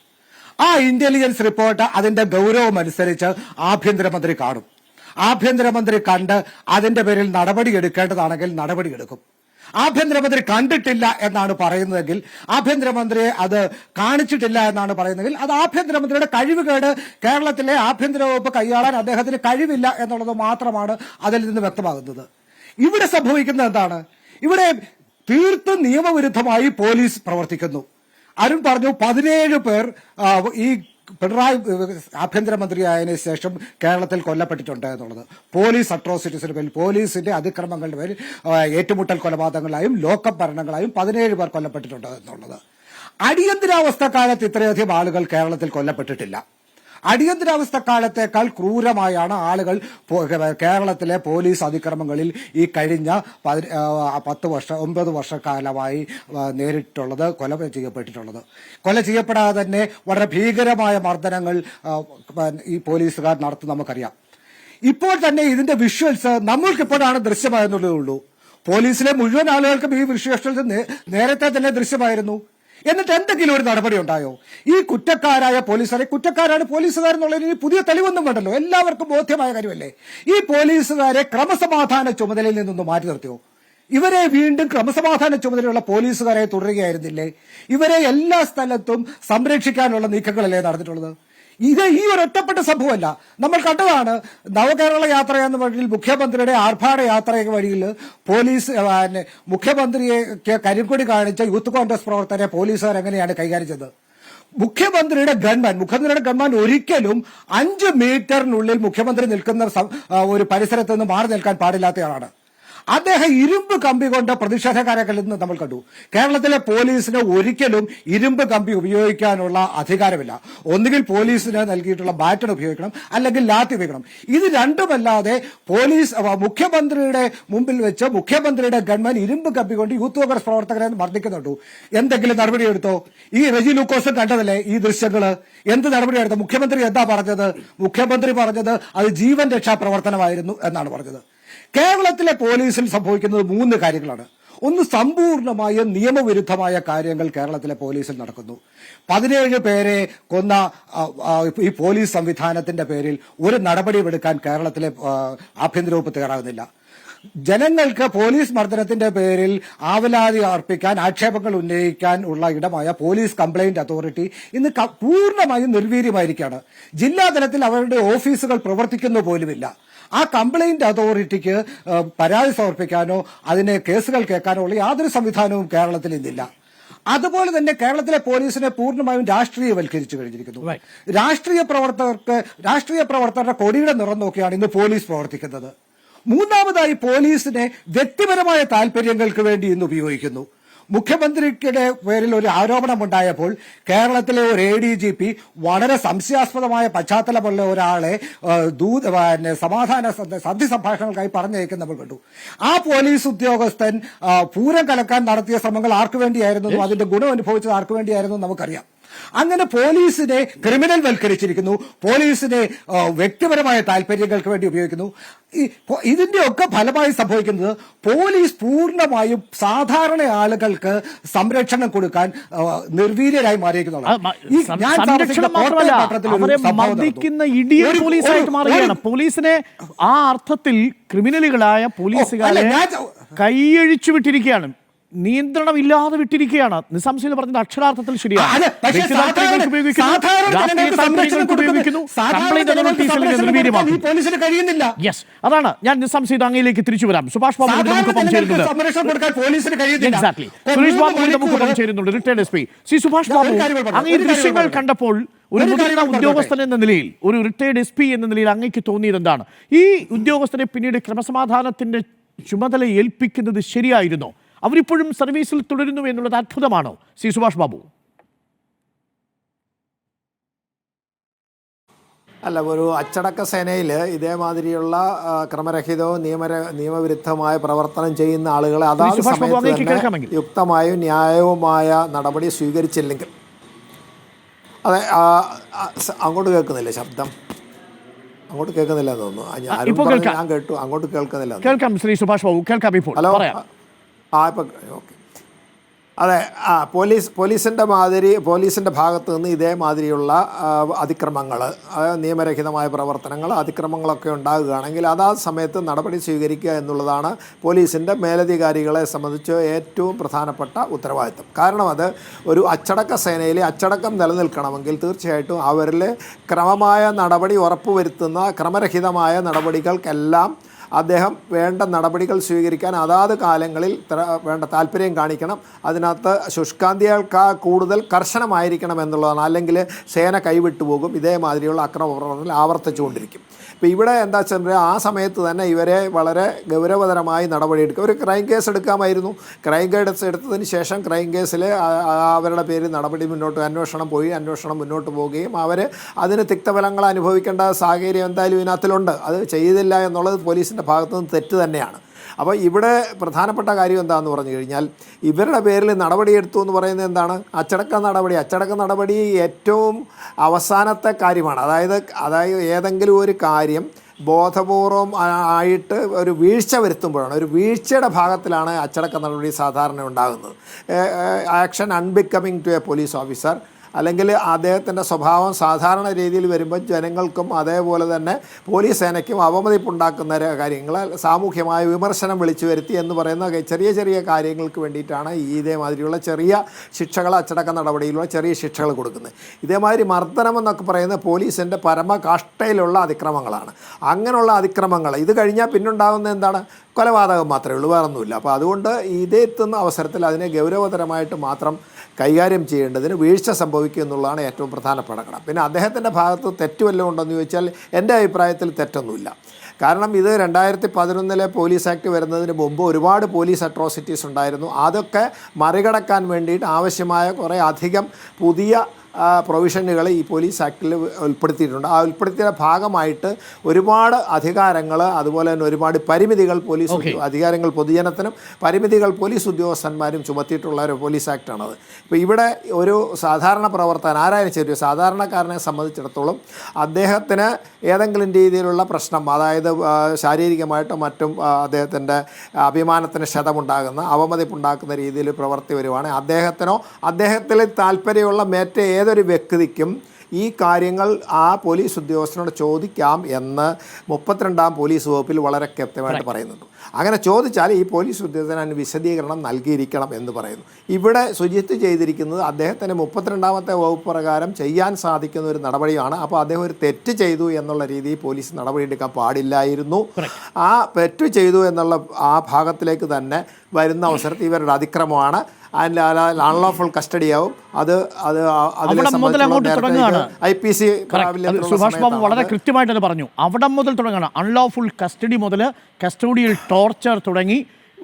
ആ ഇന്റലിജൻസ് റിപ്പോർട്ട് അതിന്റെ ഗൗരവം അനുസരിച്ച് ആഭ്യന്തരമന്ത്രി കാണും. ആഭ്യന്തരമന്ത്രി കണ്ട് അതിന്റെ പേരിൽ നടപടി എടുക്കേണ്ടതാണെങ്കിൽ നടപടിയെടുക്കും. ആഭ്യന്തരമന്ത്രി കണ്ടിട്ടില്ല എന്നാണ് പറയുന്നതെങ്കിൽ, ആഭ്യന്തരമന്ത്രിയെ അത് കാണിച്ചിട്ടില്ല എന്നാണ് പറയുന്നതെങ്കിൽ, അത് ആഭ്യന്തരമന്ത്രിയുടെ കഴിവുകേട്, കേരളത്തിലെ ആഭ്യന്തര വകുപ്പ് കൈയാളാൻ അദ്ദേഹത്തിന് കഴിവില്ല എന്നുള്ളത് മാത്രമാണ് അതിൽ നിന്ന് വ്യക്തമാകുന്നത്. ഇവിടെ സംഭവിക്കുന്നത് എന്താണ്? ഇവിടെ തീർത്തും നിയമവിരുദ്ധമായി പോലീസ് പ്രവർത്തിക്കുന്നു. അരുൺ പറഞ്ഞു 17 പേർ ഈ പിണറായി ആഭ്യന്തരമന്ത്രിയായതിനു ശേഷം കേരളത്തിൽ കൊല്ലപ്പെട്ടിട്ടുണ്ട് എന്നുള്ളത്. പോലീസ് അട്രോസിറ്റീസിന് പേരിൽ, പോലീസിന്റെ അതിക്രമങ്ങളുടെ പേരിൽ ഏറ്റുമുട്ടൽ കൊലപാതകങ്ങളായും ലോക്കപ്പ് മരണങ്ങളായും 17 പേർ കൊല്ലപ്പെട്ടിട്ടുണ്ട് എന്നുള്ളത്. അടിയന്തരാവസ്ഥ കാലത്ത് ഇത്രയധികം ആളുകൾ കേരളത്തിൽ കൊല്ലപ്പെട്ടിട്ടില്ല. അടിയന്തരാവസ്ഥ കാലത്തേക്കാൾ ക്രൂരമായാണ് ആളുകൾ കേരളത്തിലെ പോലീസ് അതിക്രമങ്ങളിൽ ഈ കഴിഞ്ഞ 9 വർഷക്കാലമായി നേരിട്ടുള്ളത്, കൊല ചെയ്യപ്പെടാതെ തന്നെ വളരെ ഭീകരമായ മർദ്ദനങ്ങൾ ഈ പോലീസുകാർ നടത്തും നമുക്കറിയാം. ഇപ്പോൾ തന്നെ ഇതിന്റെ വിഷ്വൽസ് നമ്മൾക്കിപ്പോഴാണ് ദൃശ്യമായെന്നുള്ളതേ ഉള്ളൂ. പോലീസിലെ മുഴുവൻ ആളുകൾക്കും ഈ വിഷ്വൽസ് നേരത്തെ തന്നെ ദൃശ്യമായിരുന്നു. എന്നിട്ട് എന്തെങ്കിലും ഒരു നടപടി ഉണ്ടായോ? ഈ കുറ്റക്കാരായ കുറ്റക്കാരാണ് പോലീസുകാരെന്നുള്ളതിന് ഇനി പുതിയ തെളിവൊന്നും വേണ്ടല്ലോ, എല്ലാവർക്കും ബോധ്യമായ കാര്യമല്ലേ. ഈ പോലീസുകാരെ ക്രമസമാധാന ചുമതലയിൽ നിന്നൊന്ന് മാറ്റി നിർത്തിയോ? ഇവരെ വീണ്ടും ക്രമസമാധാന ചുമതലയുള്ള പോലീസുകാരെ തുടരുകയായിരുന്നില്ലേ? ഇവരെ എല്ലാ സ്ഥലത്തും സംരക്ഷിക്കാനുള്ള നീക്കങ്ങളല്ലേ നടന്നിട്ടുള്ളത്? ഇത് ഈ ഒരു ഒറ്റപ്പെട്ട സംഭവമല്ല. നമ്മൾ കണ്ടതാണ് നവകേരള യാത്ര എന്ന വഴിയിൽ മുഖ്യമന്ത്രിയുടെ ആർഭാട യാത്ര വഴിയിൽ പോലീസ് മുഖ്യമന്ത്രിയെ കരിങ്കൊടി കാണിച്ച യൂത്ത് കോൺഗ്രസ് പ്രവർത്തകരെ പോലീസുകാർ എങ്ങനെയാണ് കൈകാര്യം ചെയ്തത്? മുഖ്യമന്ത്രിയുടെ ഗൺമാൻ ഒരിക്കലും 5 മീറ്ററിനുള്ളിൽ മുഖ്യമന്ത്രി നിൽക്കുന്ന ഒരു പരിസരത്ത് നിന്ന് മാറി നിൽക്കാൻ പാടില്ലാത്തയാളാണ്. അദ്ദേഹം ഇരുമ്പ് കമ്പി കൊണ്ട് പ്രതിഷേധക്കാരെ കൊല്ലുന്നത് നമ്മൾ കണ്ടു. കേരളത്തിലെ പോലീസിന് ഒരിക്കലും ഇരുമ്പ് കമ്പി ഉപയോഗിക്കാനുള്ള അധികാരമില്ല. ഒന്നുകിൽ പോലീസിന് നൽകിയിട്ടുള്ള ബാറ്റൺ ഉപയോഗിക്കണം, അല്ലെങ്കിൽ ലാത്തി ഉപയോഗിക്കണം. ഇത് രണ്ടുമല്ലാതെ മുഖ്യമന്ത്രിയുടെ മുമ്പിൽ വെച്ച് മുഖ്യമന്ത്രിയുടെ ഗവൺമെന്റ് ഇരുമ്പ് കമ്പി കൊണ്ട് യൂത്ത് കോൺഗ്രസ് പ്രവർത്തകരെ മർദ്ദിക്കുന്നുണ്ടോ? എന്തെങ്കിലും നടപടിയെടുത്തോ? ഈ റെജി ലൂക്കോസും കണ്ടതല്ലേ ഈ ദൃശ്യങ്ങള്? എന്ത് നടപടിയെടുത്തോ? മുഖ്യമന്ത്രി എന്താ പറഞ്ഞത്? മുഖ്യമന്ത്രി പറഞ്ഞത് അത് ജീവൻ രക്ഷാ പ്രവർത്തനമായിരുന്നു എന്നാണ് പറഞ്ഞത്. കേരളത്തിലെ പോലീസിൽ സംഭവിക്കുന്നത് 3 കാര്യങ്ങളാണ്. ഒന്ന്, സമ്പൂർണമായും നിയമവിരുദ്ധമായ കാര്യങ്ങൾ കേരളത്തിലെ പോലീസിൽ നടക്കുന്നു. 17 പേരെ കൊന്ന ഈ പോലീസ് സംവിധാനത്തിന്റെ പേരിൽ ഒരു നടപടിയെടുക്കാൻ കേരളത്തിലെ ആഭ്യന്തര വകുപ്പ് തയ്യാറാകുന്നില്ല. ജനങ്ങൾക്ക് പോലീസ് മർദ്ദനത്തിന്റെ പേരിൽ ആവലാതി അർപ്പിക്കാൻ, ആക്ഷേപങ്ങൾ ഉന്നയിക്കാൻ ഉള്ള ഇടമായ പോലീസ് കംപ്ലയിന്റ് അതോറിറ്റി ഇന്ന് പൂർണ്ണമായും നിർവീര്യമായിരിക്കുകയാണ്. ജില്ലാതലത്തിൽ അവരുടെ ഓഫീസുകൾ പ്രവർത്തിക്കുന്നു പോലുമില്ല. ആ കംപ്ലയിന്റ് അതോറിറ്റിക്ക് പരാതി സമർപ്പിക്കാനോ അതിനെ കേസുകൾ കേൾക്കാനോ ഉള്ള യാതൊരു സംവിധാനവും കേരളത്തിൽ ഇന്നില്ല. അതുപോലെ തന്നെ കേരളത്തിലെ പോലീസിനെ പൂർണ്ണമായും രാഷ്ട്രീയവൽക്കരിച്ചു കഴിഞ്ഞിരിക്കുന്നു. രാഷ്ട്രീയ പ്രവർത്തകരുടെ കൊടിയുടെ നിറം നോക്കിയാണ് ഇന്ന് പോലീസ് പ്രവർത്തിക്കുന്നത്. മൂന്നാമതായി, പോലീസിനെ വ്യക്തിപരമായ താൽപര്യങ്ങൾക്ക് വേണ്ടി ഇന്ന് ഉപയോഗിക്കുന്നു. മുഖ്യമന്ത്രിയുടെ പേരിൽ ഒരു ആരോപണമുണ്ടായപ്പോൾ കേരളത്തിലെ ഒരു ADGP വളരെ സംശയാസ്പദമായ പശ്ചാത്തലമുള്ള ഒരാളെ സന്ധി സംഭാഷണങ്ങൾക്കായി പറഞ്ഞയക്കുന്ന നമ്മൾ കണ്ടു. ആ പോലീസ് ഉദ്യോഗസ്ഥൻ പൂരം കലക്കാൻ നടത്തിയ ശ്രമങ്ങൾ ആർക്കു വേണ്ടിയായിരുന്നു, അതിന്റെ ഗുണം അനുഭവിച്ചത് ആർക്കു വേണ്ടിയായിരുന്നു നമുക്കറിയാം. അങ്ങനെ പോലീസിനെ ക്രിമിനൽ വൽക്കരിച്ചിരിക്കുന്നു. പോലീസിനെ വ്യക്തിപരമായ താല്പര്യങ്ങൾക്ക് വേണ്ടി ഉപയോഗിക്കുന്നു. ഇതിന്റെ ഒക്കെ ഫലമായി സംഭവിക്കുന്നത് പോലീസ് പൂർണ്ണമായും സാധാരണ ആളുകൾക്ക് സംരക്ഷണം കൊടുക്കാൻ നിർവീര്യരായി മാറിയിരിക്കുകയാണ്. പോലീസിനെ ആ അർത്ഥത്തിൽ ക്രിമിനലുകളായ പോലീസുകാരെ കൈയഴിച്ചു വിട്ടിരിക്കുകയാണ്, നിയന്ത്രണമില്ലാതെ വിട്ടിരിക്കുകയാണ്. നിസ്സംശയം പറഞ്ഞത് അക്ഷരാർത്ഥത്തിൽ ശരിയാണ്. യെസ്, അതാണ് ഞാൻ നിസ്സംശയം അങ്ങയിലേക്ക് തിരിച്ചു വരാം. സുഭാഷ് ബാബു നമുക്കൊപ്പം ചേരുന്നുണ്ട്. സുരേഷ് ബാബു നമുക്കൊപ്പം ചേരുന്നുണ്ട്, റിട്ടയർഡ് SP. സുഭാഷ് ബാബു, അങ്ങ് ഈ ദൃശ്യങ്ങൾ കണ്ടപ്പോൾ ഒരു മുതിർന്ന ഉദ്യോഗസ്ഥൻ എന്ന നിലയിൽ, ഒരു റിട്ടയർഡ് SP എന്ന നിലയിൽ അങ്ങേക്ക് തോന്നിയത് എന്താണ്? ഈ ഉദ്യോഗസ്ഥനെ പിന്നീട് ക്രമസമാധാനത്തിന്റെ ചുമതല ഏൽപ്പിക്കുന്നത് ശരിയായിരുന്നോ? അവരിപ്പോഴും സർവീസിൽ തുടരുന്നു എന്നുള്ളത് അത്ഭുതമാണോ സുഭാഷ് ബാബു? അല്ല, ഒരു അച്ചടക്ക സേനയിൽ ഇതേമാതിരിയുള്ള ക്രമരഹിതവും നിയമവിരുദ്ധമായ പ്രവർത്തനം ചെയ്യുന്ന ആളുകളെ അതാത് സമയത്ത് യുക്തമായും ന്യായവുമായ നടപടി സ്വീകരിച്ചില്ലെങ്കിൽ, അതെ, അങ്ങോട്ട് കേൾക്കുന്നില്ല, ശബ്ദം അങ്ങോട്ട് കേൾക്കുന്നില്ല എന്ന് തോന്നുന്നു. ഞാൻ കേട്ടു, അങ്ങോട്ട് കേൾക്കുന്നില്ല. കേൾക്കാം ശ്രീ സുഭാഷ് ബാബു, കേൾക്കാം. ഇപ്പോൾ ഹലോ. ഇപ്പം ഓക്കെ. അതെ, പോലീസിൻ്റെ ഭാഗത്തു നിന്ന് ഇതേമാതിരിയുള്ള അതിക്രമങ്ങൾ, നിയമരഹിതമായ പ്രവർത്തനങ്ങൾ, അതിക്രമങ്ങളൊക്കെ ഉണ്ടാകുകയാണെങ്കിൽ അതാത് സമയത്ത് നടപടി സ്വീകരിക്കുക എന്നുള്ളതാണ് പോലീസിൻ്റെ മേലധികാരികളെ സംബന്ധിച്ച് ഏറ്റവും പ്രധാനപ്പെട്ട ഉത്തരവാദിത്വം. കാരണം അത് ഒരു അച്ചടക്ക സേനയിലെ അച്ചടക്കം നിലനിൽക്കണമെങ്കിൽ തീർച്ചയായിട്ടും അവരിൽ ക്രമമായ നടപടി ഉറപ്പുവരുത്തുന്ന ക്രമരഹിതമായ നടപടികൾക്കെല്ലാം അദ്ദേഹം വേണ്ട നടപടികൾ സ്വീകരിക്കാൻ അതാത് കാലങ്ങളിൽ വേണ്ട താല്പര്യം കാണിക്കണം. അതിനകത്ത് ശുഷ്കാന്തിയേക്കാൾ കൂടുതൽ കർശനമായിരിക്കണം എന്നുള്ളതാണ്. അല്ലെങ്കിൽ സേന കൈവിട്ടുപോകും, ഇതേമാതിരിയുള്ള അക്രമ പ്രവർത്തനങ്ങൾ ആവർത്തിച്ചുകൊണ്ടിരിക്കും. ഇപ്പോൾ ഇവിടെ എന്താ വെച്ചാൽ ആ സമയത്ത് തന്നെ ഇവരെ വളരെ ഗൗരവതരമായി നടപടിയെടുക്കുക. ഒരു ക്രൈം കേസ് എടുക്കാമായിരുന്നു. ക്രൈം കേസ് എടുത്തതിന് ശേഷം ക്രൈം കേസിൽ അവരുടെ പേരിൽ അന്വേഷണം മുന്നോട്ട് പോവുകയും അവർ അതിന് തിക്തഫലങ്ങൾ അനുഭവിക്കേണ്ട സാഹചര്യം എന്തായാലും ഇതിനകത്തിലുണ്ട്. അത് ചെയ്തില്ല എന്നുള്ളത് പോലീസിൻ്റെ ഭാഗത്തുനിന്ന് തെറ്റ് തന്നെയാണ്. അപ്പോൾ ഇവിടെ പ്രധാനപ്പെട്ട കാര്യം എന്താണെന്ന് പറഞ്ഞു കഴിഞ്ഞാൽ, ഇവരുടെ പേരിൽ നടപടിയെടുത്തു എന്ന് പറയുന്നത് എന്താണ്? അച്ചടക്ക നടപടി ഏറ്റവും അവസാനത്തെ കാര്യമാണ്. അതായത് ഏതെങ്കിലും ഒരു കാര്യം ബോധപൂർവം ആയിട്ട് ഒരു വീഴ്ച വരുത്തുമ്പോഴാണ്, ഒരു വീഴ്ചയുടെ ഭാഗത്തിലാണ് അച്ചടക്ക നടപടി സാധാരണ ഉണ്ടാകുന്നത്. Action unbecoming to a police officer, അല്ലെങ്കിൽ അദ്ദേഹത്തിൻ്റെ സ്വഭാവം സാധാരണ രീതിയിൽ വരുമ്പോൾ ജനങ്ങൾക്കും അതേപോലെ തന്നെ പോലീസ് സേനയ്ക്കും അവമതിപ്പുണ്ടാക്കുന്ന കാര്യങ്ങൾ, സാമൂഹ്യമായ വിമർശനം വിളിച്ചു വരുത്തി എന്ന് പറയുന്ന ചെറിയ ചെറിയ കാര്യങ്ങൾക്ക് വേണ്ടിയിട്ടാണ് ഇതേമാതിരിയുള്ള ചെറിയ ശിക്ഷകൾ, അച്ചടക്ക നടപടിയിലുള്ള ചെറിയ ശിക്ഷകൾ കൊടുക്കുന്നത്. ഇതേമാതിരി മർദ്ദനം എന്നൊക്കെ പറയുന്ന പോലീസിൻ്റെ പരമകാഷ്ഠയിലുള്ള അതിക്രമങ്ങളാണ്. അങ്ങനെയുള്ള അതിക്രമങ്ങൾ ഇത് കഴിഞ്ഞാൽ പിന്നുണ്ടാകുന്നത് എന്താണ്? കൊലപാതകം മാത്രമേ ഉള്ളൂ, വേറൊന്നുമില്ല. അപ്പോൾ അതുകൊണ്ട് ഇതെത്തുന്ന അവസരത്തിൽ അതിനെ ഗൗരവതരമായിട്ട് മാത്രം കൈകാര്യം ചെയ്യേണ്ടതിന് വീഴ്ച സംഭവിക്കുക എന്നുള്ളതാണ് ഏറ്റവും പ്രധാനപ്പെട്ട ഘടകം. പിന്നെ അദ്ദേഹത്തിൻ്റെ ഭാഗത്ത് തെറ്റുവല്ലതും ഉണ്ടെന്ന് ചോദിച്ചാൽ എൻ്റെ അഭിപ്രായത്തിൽ തെറ്റൊന്നുമില്ല. കാരണം ഇത് 2011 പോലീസ് ആക്ട് വരുന്നതിന് മുമ്പ് ഒരുപാട് പോലീസ് അട്രോസിറ്റീസ് ഉണ്ടായിരുന്നു. അതൊക്കെ മറികടക്കാൻ വേണ്ടിയിട്ട് ആവശ്യമായ കുറേ അധികം പുതിയ പ്രൊവിഷനുകൾ ഈ പോലീസ് ആക്ടിൽ ഉൾപ്പെടുത്തിയിട്ടുണ്ട്. ആ ഉൾപ്പെടുത്തിയ ഭാഗമായിട്ട് ഒരുപാട് അധികാരങ്ങൾ, അതുപോലെ തന്നെ ഒരുപാട് പരിമിതികൾ അധികാരങ്ങൾ പൊതുജനത്തിനും പരിമിതികൾ പോലീസ് ഉദ്യോഗസ്ഥന്മാരും ചുമത്തിയിട്ടുള്ള ഒരു പോലീസ് ആക്ടാണത്. ഇപ്പോൾ ഇവിടെ ഒരു സാധാരണ പ്രവർത്തകൻ ആരായാലും ശരി, ഒരു സാധാരണക്കാരനെ സംബന്ധിച്ചിടത്തോളം അദ്ദേഹത്തിന് ഏതെങ്കിലും രീതിയിലുള്ള പ്രശ്നം, അതായത് ശാരീരികമായിട്ടും മറ്റും അദ്ദേഹത്തിൻ്റെ അഭിമാനത്തിന് ക്ഷതമുണ്ടാകുന്ന, അവമതിപ്പുണ്ടാക്കുന്ന രീതിയിൽ പ്രവർത്തി വരുവാണെങ്കിൽ അദ്ദേഹത്തിനോ അദ്ദേഹത്തിൽ താല്പര്യമുള്ള ഏതൊരു വ്യക്തിക്കും ഈ കാര്യങ്ങൾ ആ പോലീസ് ഉദ്യോഗസ്ഥനോട് ചോദിക്കാം എന്ന് 32-ാം പോലീസ് വകുപ്പിൽ വളരെ കൃത്യമായിട്ട് പറയുന്നുണ്ട്. അങ്ങനെ ചോദിച്ചാൽ ഈ പോലീസ് ഉദ്യോഗസ്ഥന് അതിന് വിശദീകരണം നൽകിയിരിക്കണം എന്ന് പറയുന്നു. ഇവിടെ സുജിത്ത് ചെയ്തിരിക്കുന്നത് അദ്ദേഹത്തിന് 32-ാമത്തെ വകുപ്പ് പ്രകാരം ചെയ്യാൻ സാധിക്കുന്ന ഒരു നടപടിയാണ്. അപ്പോൾ അദ്ദേഹം ഒരു തെറ്റ് ചെയ്തു എന്നുള്ള രീതിയിൽ പോലീസ് നടപടിയെടുക്കാൻ പാടില്ലായിരുന്നു. ആ തെറ്റ് ചെയ്തു എന്നുള്ള ആ ഭാഗത്തിലേക്ക് തന്നെ വരുന്ന അവസരത്തിൽ ഇവരുടെ അതിക്രമമാണ്, അതിൻ്റെ അൺലോഫുൾ കസ്റ്റഡിയാവും. IPC സുഭാഷ് ബാബു വളരെ കൃത്യമായിട്ട് അത് പറഞ്ഞു. അവിടം മുതൽ തുടങ്ങണം. അൺലോഫുൾ കസ്റ്റഡി മുതൽ കസ്റ്റഡിയിൽ ടോർച്ചർ തുടങ്ങി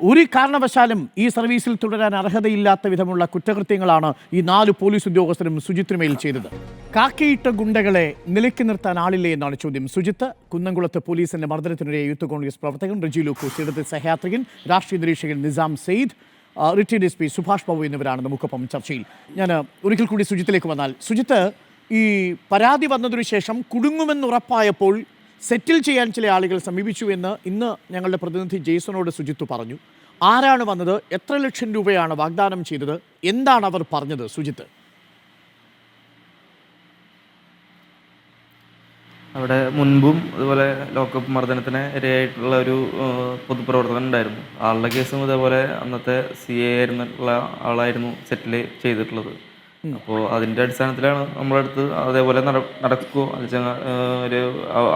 ഒരു കാരണവശാലും ഈ സർവീസിൽ തുടരാൻ അർഹതയില്ലാത്ത വിധമുള്ള കുറ്റകൃത്യങ്ങളാണ് ഈ 4 പോലീസ് ഉദ്യോഗസ്ഥരും സുജിത്തിനുമേൽ ചെയ്തത്. കാക്കിയിട്ട ഗുണ്ടകളെ നിലയ്ക്ക് നിർത്താൻ ആളില്ലേ എന്നാണ് ചോദ്യം. സുജിത്ത്, കുന്നംകുളത്ത് പോലീസിന്റെ മർദ്ദനത്തിനിടെ യൂത്ത് കോൺഗ്രസ് പ്രവർത്തകൻ റെജി ലൂക്കോസ്, ഇടത് സഹയാത്രികൻ രാഷ്ട്രീയ നിരീക്ഷകൻ നിസാം സെയ്ദ്, റിട്ടയർഡ് SP സുഭാഷ് ബാബു എന്നിവരാണ് നമുക്കൊപ്പം ചർച്ചയിൽ. ഞാൻ ഒരിക്കൽ കൂടി സുജിത്തിലേക്ക് വന്നാൽ, സുജിത്ത്, ഈ പരാതി വന്നതിനു ശേഷം കുടുങ്ങുമെന്നുറപ്പായപ്പോൾ സെറ്റിൽ ചെയ്യാൻ ചില ആളുകൾ സമീപിച്ചു എന്ന് ഇന്ന് ഞങ്ങളുടെ പ്രതിനിധി ജെയ്സണോട് സുജിത്ത് പറഞ്ഞു. ആരാണ് വന്നത്? എത്ര ലക്ഷം രൂപയാണ് വാഗ്ദാനം ചെയ്തത്? എന്താണ് അവർ പറഞ്ഞത്? സുജിത്ത്, അവിടെ മുൻപും അതുപോലെ ലോക്കപ്പ് മർദ്ദനത്തിന് ഇരയായിട്ടുള്ള ഒരു പൊതുപ്രവർത്തകൻ ഉണ്ടായിരുന്നു. ആളുടെ കേസും ഇതേപോലെ അന്നത്തെ CA ആയിരുന്നുള്ള ആളായിരുന്നു സെറ്റിൽ ചെയ്തിട്ടുള്ളത്. അപ്പോൾ അതിൻ്റെ അടിസ്ഥാനത്തിലാണ് നമ്മളടുത്ത് അതേപോലെ നടക്കുമോ അല്ലെങ്കിൽ ഒരു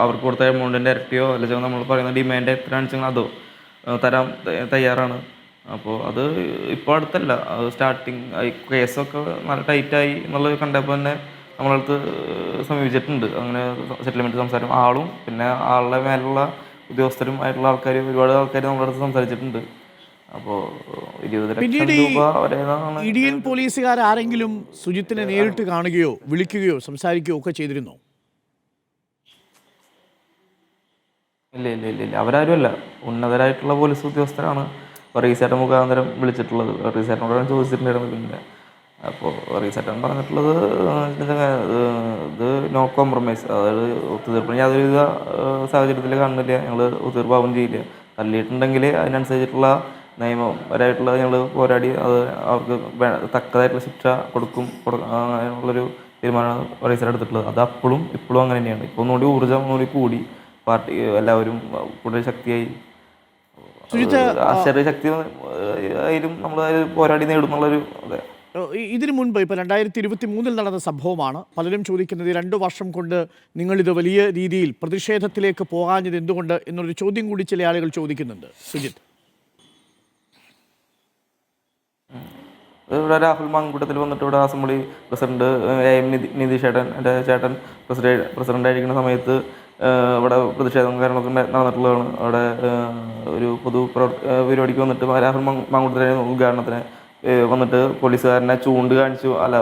അവർക്ക് കൊടുത്ത എമൗണ്ടിൻ്റെ ഇരട്ടിയോ അല്ലെങ്കിൽ നമ്മൾ പറയുന്ന ഡിമാൻഡ് എത്രയാണെന്ന് വെച്ചാൽ അതോ തരാൻ തയ്യാറാണ്. അപ്പോൾ അത് ഇപ്പോൾ അടുത്തല്ല, അത് സ്റ്റാർട്ടിങ് കേസൊക്കെ നല്ല ടൈറ്റായി എന്നുള്ളത് കണ്ടപ്പോൾ തന്നെ നമ്മളടുത്ത് സമീപിച്ചിട്ടുണ്ട്. അങ്ങനെ സെറ്റിൽമെൻറ്റ് സംസാരം ആളും പിന്നെ ആളുടെ മേലുള്ള ഉദ്യോഗസ്ഥരും ആയിട്ടുള്ള ആൾക്കാർ, ഒരുപാട് ആൾക്കാർ നമ്മുടെ അടുത്ത് സംസാരിച്ചിട്ടുണ്ട്. അപ്പോൾ 20 ലക്ഷം രൂപ വരെ. ഇന്ത്യൻ പോലീസുകാർ ആരെങ്കിലും സുജിത്തിനെ നേരിട്ട് കാണുകയോ വിളിക്കുകയോ സംസാരിക്കുകയോ ഒക്കെ ചെയ്തിരുന്നോ? ഇല്ല, അവരാരുമല്ല. ഉന്നതരായിട്ടുള്ള പോലീസ് ഉദ്യോഗസ്ഥരാണ് റീസേറ്റ മുഖാന്തരം വിളിച്ചിട്ടുള്ളത്. റീസേറ്റനോടാണ് ചോദിച്ചിട്ടുണ്ടായിരുന്നത്. പിന്നെ അപ്പോൾ റീസെറ്റാൻ പറഞ്ഞിട്ടുള്ളത് ഇത് നോ കോംപ്രമൈസ്, അതായത് ഒത്തുതീർപ്പിന് യാതൊരുവിധ സാഹചര്യത്തിൽ കാണുന്നില്ല, ഞങ്ങൾ ഒത്തുതീർപ്പാവും ചെയ്യില്ല. തല്ലിയിട്ടുണ്ടെങ്കിൽ അതിനനുസരിച്ചിട്ടുള്ള നിയമപരമായിട്ടുള്ള ഞങ്ങൾ പോരാടി അത് അവർക്ക് തക്കതായിട്ടുള്ള ശിക്ഷ കൊടുക്കും അങ്ങനെയുള്ളൊരു തീരുമാനമാണ് റീസെറ്റ് എടുത്തിട്ടുള്ളത്. അത് അപ്പോഴും ഇപ്പോഴും അങ്ങനെ തന്നെയാണ്. ഇപ്പോൾ ഒന്നുകൂടി ഊർജ്ജം ഒന്നുകൂടി കൂടി, പാർട്ടി എല്ലാവരും കൂടുതൽ ശക്തിയായി, ചെറിയ ശക്തി ആയാലും നമ്മൾ പോരാടി നേടുന്നുള്ളൊരു. അതെ, ഇതിനു മുൻപ് ഇപ്പോൾ 2023 നടന്ന സംഭവമാണ്. പലരും ചോദിക്കുന്നത് 2 വർഷം കൊണ്ട് നിങ്ങളിത് വലിയ രീതിയിൽ പ്രതിഷേധത്തിലേക്ക് പോകാഞ്ഞത് എന്തുകൊണ്ട് എന്നൊരു ചോദ്യം കൂടി ചില ആളുകൾ ചോദിക്കുന്നുണ്ട്. സുജിത്ത്, ഇവിടെ രാഹുൽ മാങ്കൂട്ടത്തിൽ വന്നിട്ട് ഇവിടെ അസംബ്ലി പ്രസിഡന്റ് AM നിതീഷ് ചേട്ടൻ, എൻ്റെ ചേട്ടൻ പ്രസിഡൻ്റായിരിക്കുന്ന സമയത്ത് ഇവിടെ പ്രതിഷേധം കാര്യങ്ങളൊക്കെ നടന്നിട്ടുള്ളതാണ്. അവിടെ ഒരു പരിപാടിക്ക് വന്നിട്ട് രാഹുൽ മാങ്കൂട്ടത്തിലെ ഉദ്ഘാടനത്തിന് വന്നിട്ട് പോലീസുകാരനെ ചൂണ്ട് കാണിച്ചു, അല്ല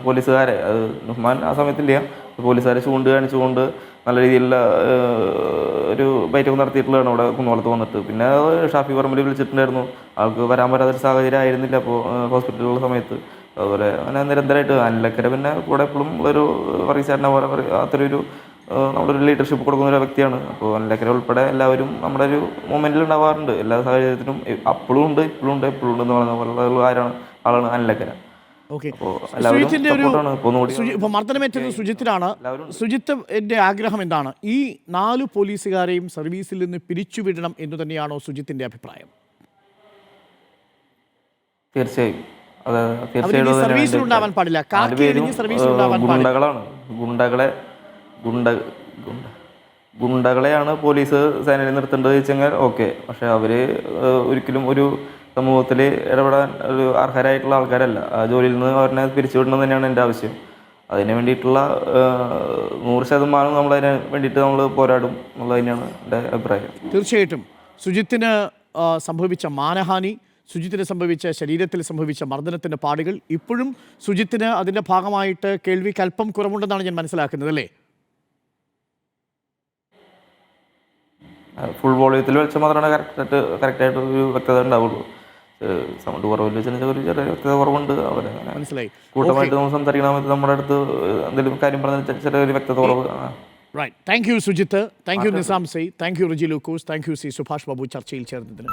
പോലീസുകാരെ, അത് ഉസ്മാൻ ആ സമയത്തില്ല, പോലീസുകാരെ ചൂണ്ട് കാണിച്ചുകൊണ്ട് നല്ല രീതിയിലുള്ള ഒരു ബൈറ്റൊക്കെ നടത്തിയിട്ടുള്ളതാണ് അവിടെ കുന്നോളത്ത് വന്നിട്ട്. പിന്നെ ഷാഫി പറമ്പിൽ വിളിച്ചിട്ടുണ്ടായിരുന്നു, ആൾക്ക് വരാൻ പറ്റാത്തൊരു സാഹചര്യം ആയിരുന്നില്ല അപ്പോൾ ഹോസ്പിറ്റലിലുള്ള സമയത്ത്. അതുപോലെ അങ്ങനെ നിരന്തരമായിട്ട് അനിലക്കര പിന്നെ കൂടെ എപ്പോഴും ഒരു പറീസാറിനെ പോലെ അത്രയൊരു നമ്മളൊരു ലീഡർഷിപ്പ് കൊടുക്കുന്ന ഒരു വ്യക്തിയാണ്. അപ്പോൾ അനിലക്കര ഉൾപ്പെടെ എല്ലാവരും നമ്മുടെ ഒരു മൊമെൻറ്റിൽ ഉണ്ടാവാറുണ്ട് എല്ലാ സാഹചര്യത്തിനും. അപ്പോഴും ഉണ്ട്, ഇപ്പോഴും ഉണ്ട്, എപ്പോഴും ഉണ്ട് എന്ന് പറയുന്ന പോലുള്ള ആളാണ് അനിലക്കര. ഓക്കെ അപ്പോൾ എല്ലാവരും സുജിത്തിന്റെ ഒരു സപ്പോർട്ടാണ്. ഇപ്പോൾ ഒന്നുകൂടി ഇപ്പൊ മർദ്ദനമേറ്റത് സുജിത്തിനാണ്. സുജിത്തിന്റെ ആഗ്രഹം എന്താണ്? ഈ 4 പോലീസുകാരെയും സർവീസിൽ നിന്ന് പിരിച്ചുവിടണം എന്ന് തന്നെയാണോ സുജിത്തിന്റെ അഭിപ്രായം? തീർച്ചയായും അത് അവരിനി തീർച്ചയായിട്ടും അത് സർവീസിൽ തന്നെയാണ് ഉണ്ടാവാൻ പാടില്ല. എൻ്റെ നാല് കാക്കി പേരും എറിഞ്ഞ് സർവീസിൽ ഉണ്ടാവാൻ പാടില്ല. ഗുണ്ടകളാണ്. ഗുണ്ടകളെയാണ് പോലീസ് സേനയിൽ നിർത്തേണ്ടത് വെച്ചെങ്കിൽ ഓക്കെ. പക്ഷെ അവര് ഒരിക്കലും ഒരു സമൂഹത്തിൽ ഇടപെടാൻ ഒരു അർഹരായിട്ടുള്ള ആൾക്കാരല്ല. ആ ജോലിയിൽ നിന്ന് അവരെ പിരിച്ചുവിടണം തന്നെയാണ് എൻ്റെ ആവശ്യം. അതിന് വേണ്ടിയിട്ടുള്ള 100% നമ്മളതിന് വേണ്ടിയിട്ട് നമ്മൾ പോരാടും എന്നുള്ളത് തന്നെയാണ് എൻ്റെ അഭിപ്രായം. തീർച്ചയായിട്ടും സുജിത്തിന് സംഭവിച്ച മാനഹാനി, സുജിത്തിന് സംഭവിച്ച ശരീരത്തിൽ സംഭവിച്ച മർദ്ദനത്തിൻ്റെ പാടുകൾ ഇപ്പോഴും സുജിത്തിന് അതിൻ്റെ ഭാഗമായിട്ട് കേൾവിക്ക് അല്പം കുറവുണ്ടെന്നാണ് ഞാൻ മനസ്സിലാക്കുന്നത്, അല്ലേ? ഫുൾ വോളിയത്തിൽ വെച്ചാൽ മാത്രമാണ് കറക്റ്റായിട്ട് ഒരു വ്യക്തത ഉണ്ടാവുള്ളൂ. സൗണ്ട് കുറവില്ല വെച്ചാൽ ഒരു ചെറിയ വ്യക്തത കുറവുണ്ട്. അവരെ മനസ്സിലായി. കൂട്ടമായിട്ട് നമ്മൾ സംസാരിക്കുന്ന സമയത്ത് നമ്മുടെ അടുത്ത് എന്തെങ്കിലും കാര്യം പറഞ്ഞാൽ ചെറിയൊരു വ്യക്തത കുറവ്. Right. Thank you Sujith, thank you Nizam Sai, thank you Riji Lukose, thank you C Subhash Babu ചർച്ചയിൽ ചേർന്നതിന്.